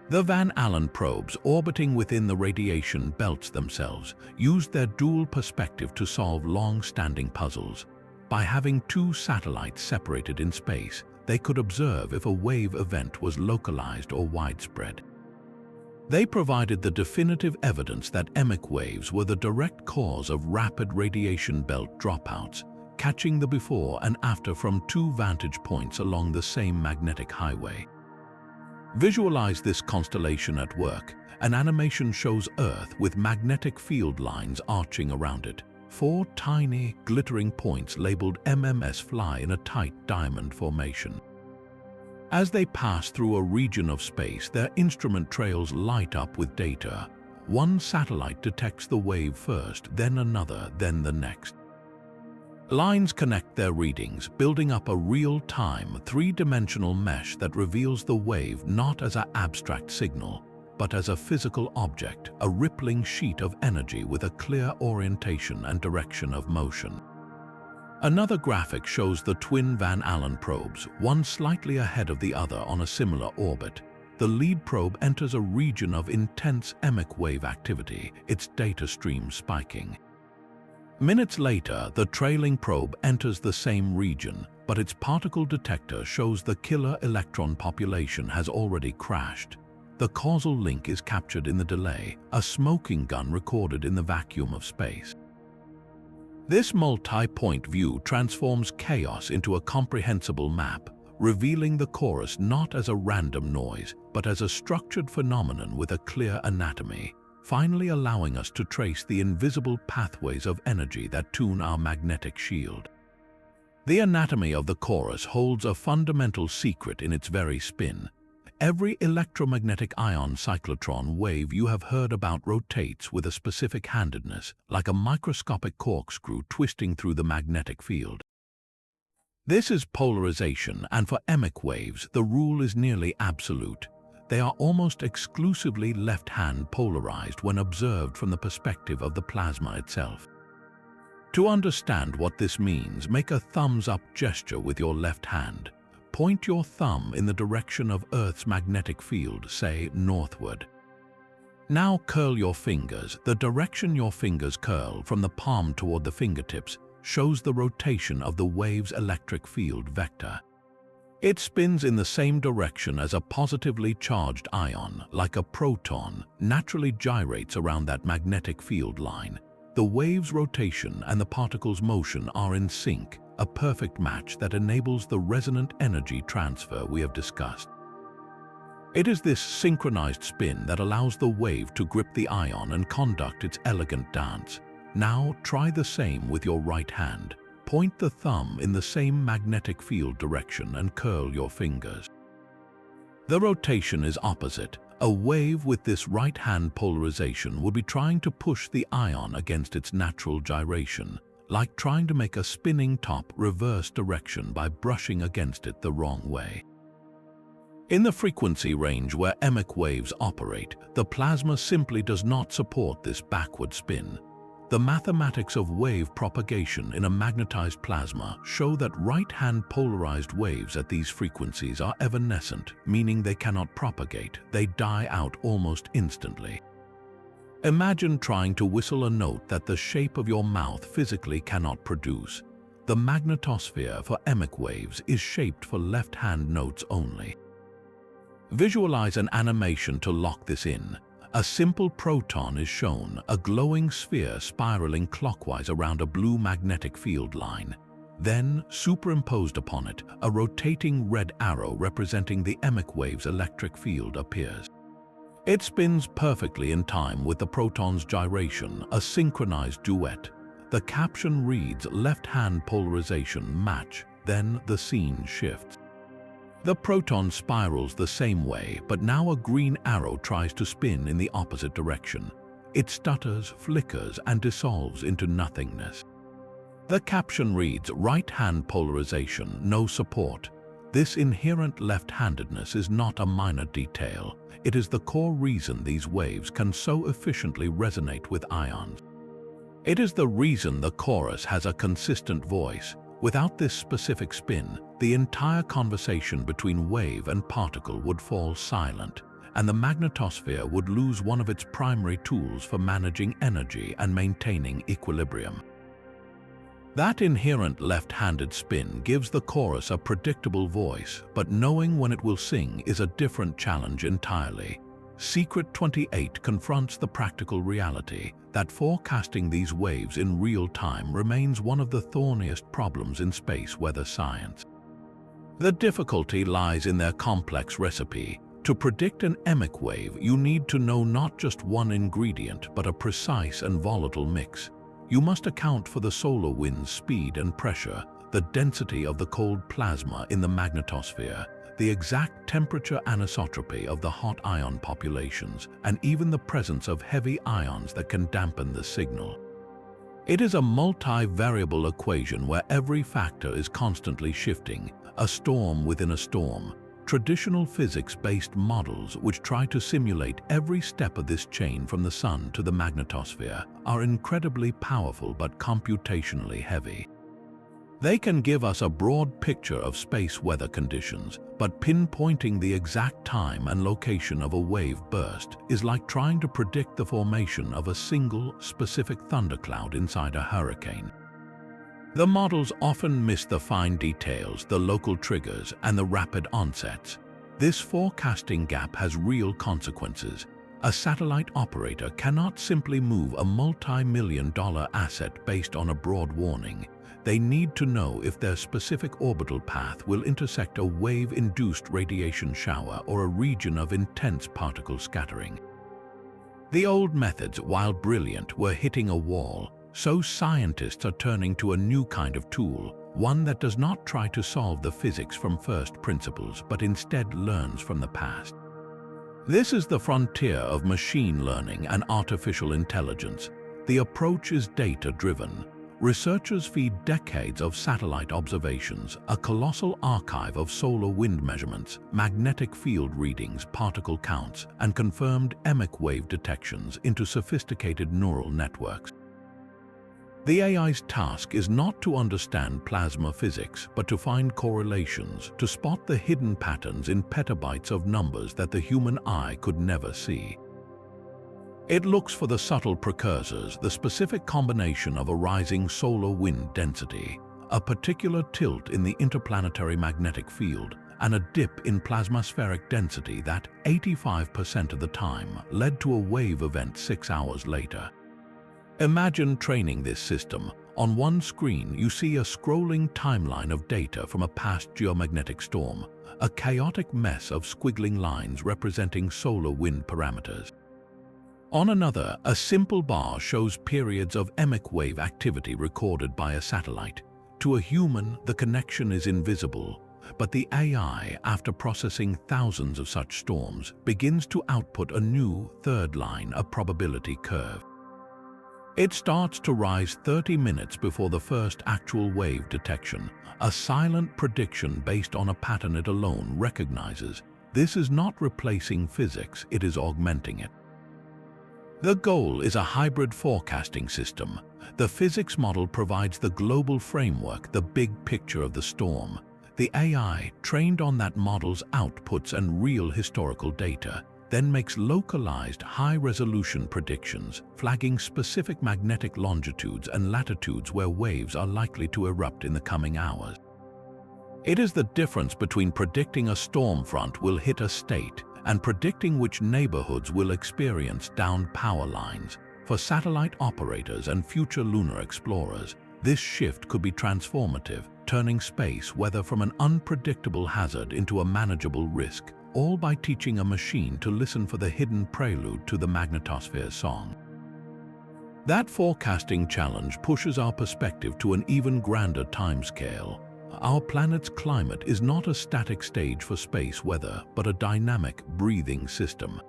The Van Allen probes, orbiting within the radiation belts themselves, used their dual perspective to solve long-standing puzzles. By having 2 satellites separated in space, they could observe if a wave event was localized or widespread. They provided the definitive evidence that EMIC waves were the direct cause of rapid radiation belt dropouts, catching the before and after from 2 vantage points along the same magnetic highway. Visualize this constellation at work. An animation shows Earth with magnetic field lines arching around it. 4 tiny, glittering points labeled MMS fly in a tight diamond formation. As they pass through a region of space, their instrument trails light up with data. One satellite detects the wave first, then another, then the next. Lines connect their readings, building up a real-time, 3-dimensional mesh that reveals the wave not as an abstract signal, but as a physical object, a rippling sheet of energy with a clear orientation and direction of motion. Another graphic shows the twin Van Allen probes, one slightly ahead of the other on a similar orbit. The lead probe enters a region of intense EMIC wave activity, its data stream spiking. Minutes later, the trailing probe enters the same region, but its particle detector shows the killer electron population has already crashed. The causal link is captured in the delay, a smoking gun recorded in the vacuum of space. This multi-point view transforms chaos into a comprehensible map, revealing the chorus not as a random noise, but as a structured phenomenon with a clear anatomy, finally allowing us to trace the invisible pathways of energy that tune our magnetic shield. The anatomy of the chorus holds a fundamental secret in its very spin. Every electromagnetic ion cyclotron wave you have heard about rotates with a specific handedness, like a microscopic corkscrew twisting through the magnetic field. This is polarization, and for EMIC waves, the rule is nearly absolute. They are almost exclusively left-hand polarized when observed from the perspective of the plasma itself. To understand what this means, make a thumbs-up gesture with your left hand. Point your thumb in the direction of Earth's magnetic field, say northward. Now curl your fingers. The direction your fingers curl, from the palm toward the fingertips, shows the rotation of the wave's electric field vector. It spins in the same direction as a positively charged ion, like a proton, naturally gyrates around that magnetic field line. The wave's rotation and the particle's motion are in sync, a perfect match that enables the resonant energy transfer we have discussed. It is this synchronized spin that allows the wave to grip the ion and conduct its elegant dance. Now try the same with your right hand. point the thumb in the same magnetic field direction and curl your fingers. The rotation is opposite. A wave with this right-hand polarization would be trying to push the ion against its natural gyration, like trying to make a spinning top reverse direction by brushing against it the wrong way. In the frequency range where EMIC waves operate, the plasma simply does not support this backward spin. The mathematics of wave propagation in a magnetized plasma show that right-hand polarized waves at these frequencies are evanescent, meaning they cannot propagate. They die out almost instantly. Imagine trying to whistle a note that the shape of your mouth physically cannot produce. The magnetosphere for EMIC waves is shaped for left-hand notes only. Visualize an animation to lock this in. A simple proton is shown, a glowing sphere spiraling clockwise around a blue magnetic field line. Then, superimposed upon it, a rotating red arrow representing the EMIC wave's electric field appears. It spins perfectly in time with the proton's gyration, a synchronized duet. The caption reads, "Left-hand polarization match," then the scene shifts. The proton spirals the same way, but now a green arrow tries to spin in the opposite direction. It stutters, flickers, and dissolves into nothingness. The caption reads, "Right-hand polarization, no support." This inherent left-handedness is not a minor detail. It is the core reason these waves can so efficiently resonate with ions. It is the reason the chorus has a consistent voice. Without this specific spin, the entire conversation between wave and particle would fall silent, and the magnetosphere would lose one of its primary tools for managing energy and maintaining equilibrium. That inherent left-handed spin gives the chorus a predictable voice, but knowing when it will sing is a different challenge entirely. Secret 28 confronts the practical reality that forecasting these waves in real time remains one of the thorniest problems in space weather science. The difficulty lies in their complex recipe. To predict an EMIC wave, you need to know not just one ingredient, but a precise and volatile mix. You must account for the solar wind's speed and pressure, the density of the cold plasma in the magnetosphere, the exact temperature anisotropy of the hot ion populations, and even the presence of heavy ions that can dampen the signal. It is a multi-variable equation where every factor is constantly shifting, a storm within a storm. Traditional physics-based models which try to simulate every step of this chain from the sun to the magnetosphere are incredibly powerful but computationally heavy. They can give us a broad picture of space weather conditions, but pinpointing the exact time and location of a wave burst is like trying to predict the formation of a single, specific thundercloud inside a hurricane. The models often miss the fine details, the local triggers, and the rapid onsets. This forecasting gap has real consequences. A satellite operator cannot simply move a multi-million-dollar asset based on a broad warning. They need to know if their specific orbital path will intersect a wave-induced radiation shower or a region of intense particle scattering. The old methods, while brilliant, were hitting a wall, so scientists are turning to a new kind of tool, one that does not try to solve the physics from first principles, but instead learns from the past. This is the frontier of machine learning and artificial intelligence. The approach is data-driven. Researchers feed decades of satellite observations, a colossal archive of solar wind measurements, magnetic field readings, particle counts, and confirmed EMIC wave detections into sophisticated neural networks. The AI's task is not to understand plasma physics, but to find correlations, to spot the hidden patterns in petabytes of numbers that the human eye could never see. It looks for the subtle precursors, the specific combination of a rising solar wind density, a particular tilt in the interplanetary magnetic field, and a dip in plasmaspheric density that, 85% of the time, led to a wave event 6 hours later. Imagine training this system. On one screen, you see a scrolling timeline of data from a past geomagnetic storm, a chaotic mess of squiggling lines representing solar wind parameters. On another, a simple bar shows periods of EMIC wave activity recorded by a satellite. To a human, the connection is invisible, but the AI, after processing thousands of such storms, begins to output a new third line, a probability curve. It starts to rise 30 minutes before the first actual wave detection, a silent prediction based on a pattern it alone recognizes. This is not replacing physics, it is augmenting it. The goal is a hybrid forecasting system. The physics model provides the global framework, the big picture of the storm. The AI, trained on that model's outputs and real historical data, then makes localized, high-resolution predictions, flagging specific magnetic longitudes and latitudes where waves are likely to erupt in the coming hours. It is the difference between predicting a storm front will hit a state and predicting which neighborhoods will experience downed power lines. For satellite operators and future lunar explorers, this shift could be transformative, turning space weather from an unpredictable hazard into a manageable risk, all by teaching a machine to listen for the hidden prelude to the magnetosphere's song. That forecasting challenge pushes our perspective to an even grander timescale. Our planet's climate is not a static stage for space weather, but a dynamic, breathing system.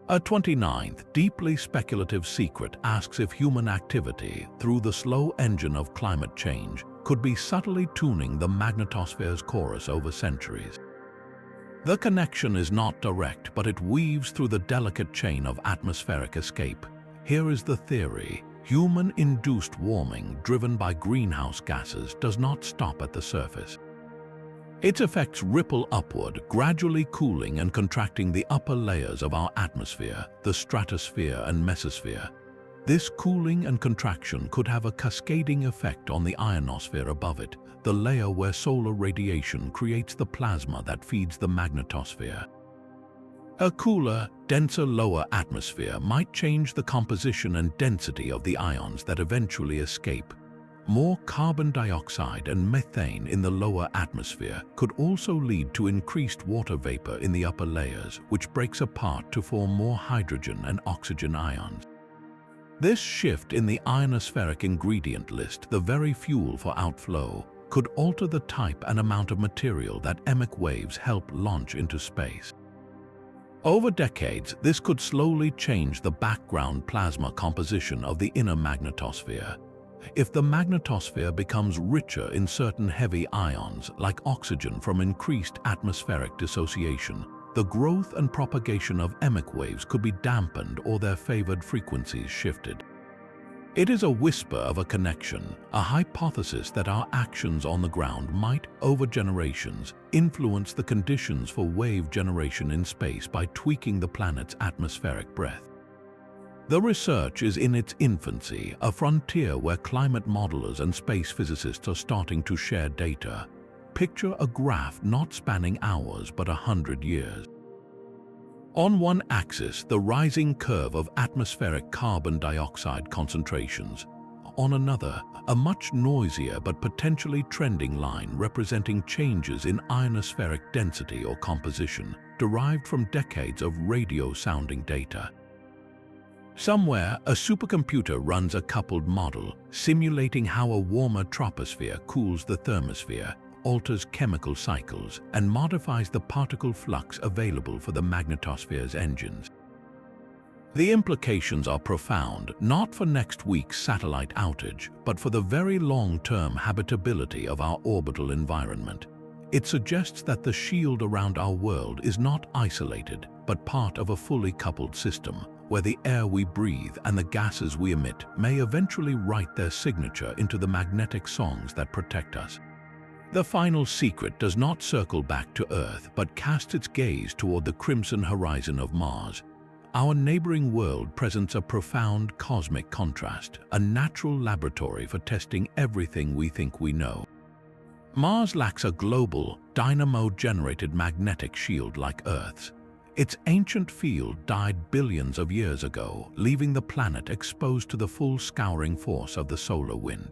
A 29th, deeply speculative secret asks if human activity, through the slow engine of climate change, could be subtly tuning the magnetosphere's chorus over centuries. The connection is not direct, but it weaves through the delicate chain of atmospheric escape. Here is the theory. Human-induced warming, driven by greenhouse gases, does not stop at the surface. Its effects ripple upward, gradually cooling and contracting the upper layers of our atmosphere, the stratosphere and mesosphere. This cooling and contraction could have a cascading effect on the ionosphere above it, the layer where solar radiation creates the plasma that feeds the magnetosphere. A cooler, denser lower atmosphere might change the composition and density of the ions that eventually escape. More carbon dioxide and methane in the lower atmosphere could also lead to increased water vapor in the upper layers, which breaks apart to form more hydrogen and oxygen ions. This shift in the ionospheric ingredient list, the very fuel for outflow, could alter the type and amount of material that EMIC waves help launch into space. Over decades, this could slowly change the background plasma composition of the inner magnetosphere. If the magnetosphere becomes richer in certain heavy ions, like oxygen from increased atmospheric dissociation, the growth and propagation of EMIC waves could be dampened or their favored frequencies shifted. It is a whisper of a connection, a hypothesis that our actions on the ground might, over generations, influence the conditions for wave generation in space by tweaking the planet's atmospheric breath. The research is in its infancy, a frontier where climate modelers and space physicists are starting to share data. Picture a graph not spanning hours but 100 years. On one axis, the rising curve of atmospheric carbon dioxide concentrations. On another, a much noisier but potentially trending line representing changes in ionospheric density or composition, derived from decades of radio-sounding data. Somewhere, a supercomputer runs a coupled model, simulating how a warmer troposphere cools the thermosphere, alters chemical cycles, and modifies the particle flux available for the magnetosphere's engines. The implications are profound, not for next week's satellite outage, but for the very long-term habitability of our orbital environment. It suggests that the shield around our world is not isolated, but part of a fully coupled system, where the air we breathe and the gases we emit may eventually write their signature into the magnetic songs that protect us. The final secret does not circle back to Earth, but casts its gaze toward the crimson horizon of Mars. Our neighboring world presents a profound cosmic contrast, a natural laboratory for testing everything we think we know. Mars lacks a global, dynamo-generated magnetic shield like Earth's. Its ancient field died billions of years ago, leaving the planet exposed to the full scouring force of the solar wind.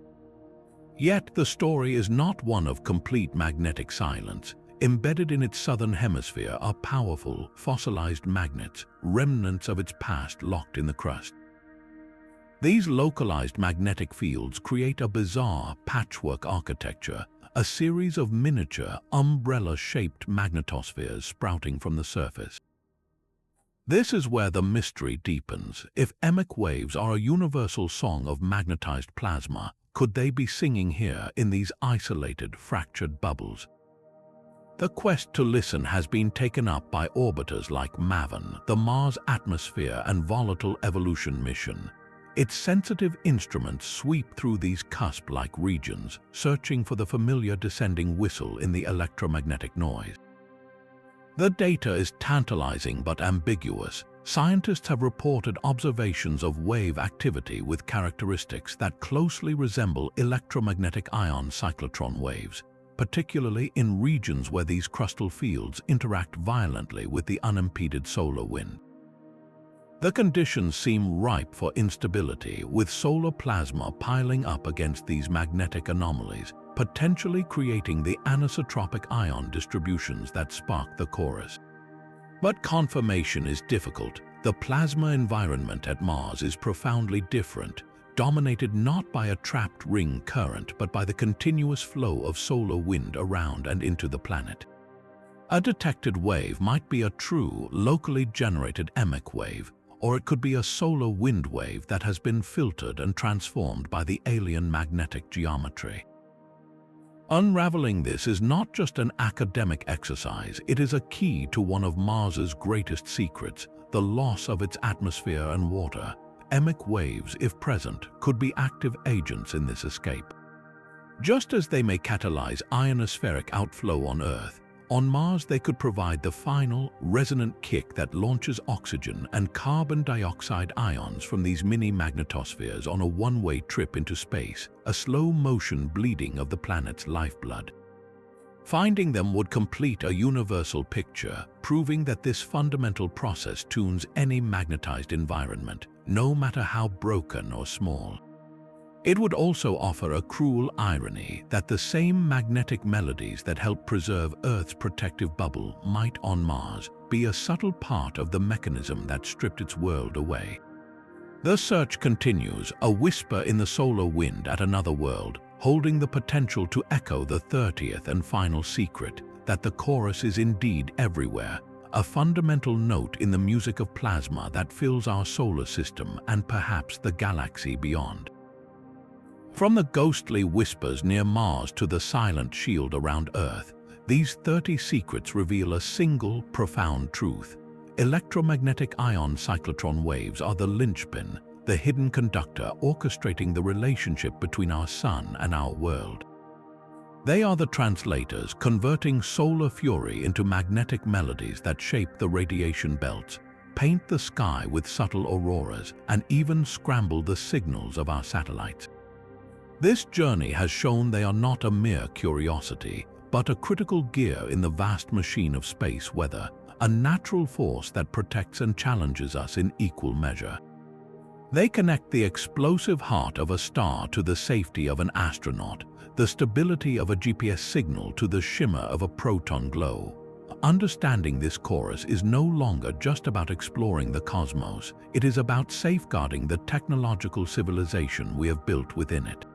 Yet the story is not one of complete magnetic silence. Embedded in its southern hemisphere are powerful, fossilized magnets, remnants of its past locked in the crust. These localized magnetic fields create a bizarre patchwork architecture, a series of miniature, umbrella-shaped magnetospheres sprouting from the surface. This is where the mystery deepens. If EMIC waves are a universal song of magnetized plasma, could they be singing here in these isolated, fractured bubbles? The quest to listen has been taken up by orbiters like MAVEN, the Mars Atmosphere and Volatile Evolution mission. Its sensitive instruments sweep through these cusp-like regions, searching for the familiar descending whistle in the electromagnetic noise. The data is tantalizing but ambiguous. Scientists have reported observations of wave activity with characteristics that closely resemble electromagnetic ion cyclotron waves, particularly in regions where these crustal fields interact violently with the unimpeded solar wind. The conditions seem ripe for instability, with solar plasma piling up against these magnetic anomalies, potentially creating the anisotropic ion distributions that spark the chorus. But confirmation is difficult. The plasma environment at Mars is profoundly different, dominated not by a trapped ring current but by the continuous flow of solar wind around and into the planet. A detected wave might be a true, locally generated EMIC wave, or it could be a solar wind wave that has been filtered and transformed by the alien magnetic geometry. Unraveling this is not just an academic exercise, it is a key to one of Mars's greatest secrets, the loss of its atmosphere and water. EMIC waves, if present, could be active agents in this escape. Just as they may catalyze ionospheric outflow on Earth, on Mars they could provide the final, resonant kick that launches oxygen and carbon dioxide ions from these mini-magnetospheres on a one-way trip into space, a slow-motion bleeding of the planet's lifeblood. Finding them would complete a universal picture, proving that this fundamental process tunes any magnetized environment, no matter how broken or small. It would also offer a cruel irony that the same magnetic melodies that help preserve Earth's protective bubble might on Mars be a subtle part of the mechanism that stripped its world away. The search continues, a whisper in the solar wind at another world, holding the potential to echo the 30th and final secret, that the chorus is indeed everywhere, a fundamental note in the music of plasma that fills our solar system and perhaps the galaxy beyond. From the ghostly whispers near Mars to the silent shield around Earth, these 30 secrets reveal a single, profound truth. Electromagnetic ion cyclotron waves are the linchpin, the hidden conductor orchestrating the relationship between our sun and our world. They are the translators, converting solar fury into magnetic melodies that shape the radiation belts, paint the sky with subtle auroras, and even scramble the signals of our satellites. This journey has shown they are not a mere curiosity, but a critical gear in the vast machine of space weather, a natural force that protects and challenges us in equal measure. They connect the explosive heart of a star to the safety of an astronaut, the stability of a GPS signal to the shimmer of a proton glow. Understanding this chorus is no longer just about exploring the cosmos, it is about safeguarding the technological civilization we have built within it.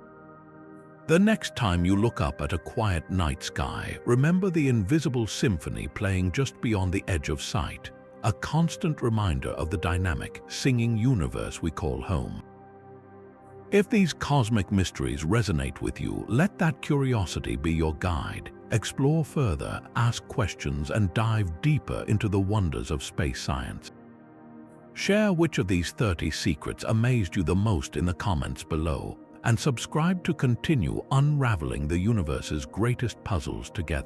The next time you look up at a quiet night sky, remember the invisible symphony playing just beyond the edge of sight, a constant reminder of the dynamic, singing universe we call home. If these cosmic mysteries resonate with you, let that curiosity be your guide. Explore further, ask questions, and dive deeper into the wonders of space science. Share which of these 30 secrets amazed you the most in the comments below, and subscribe to continue unraveling the universe's greatest puzzles together.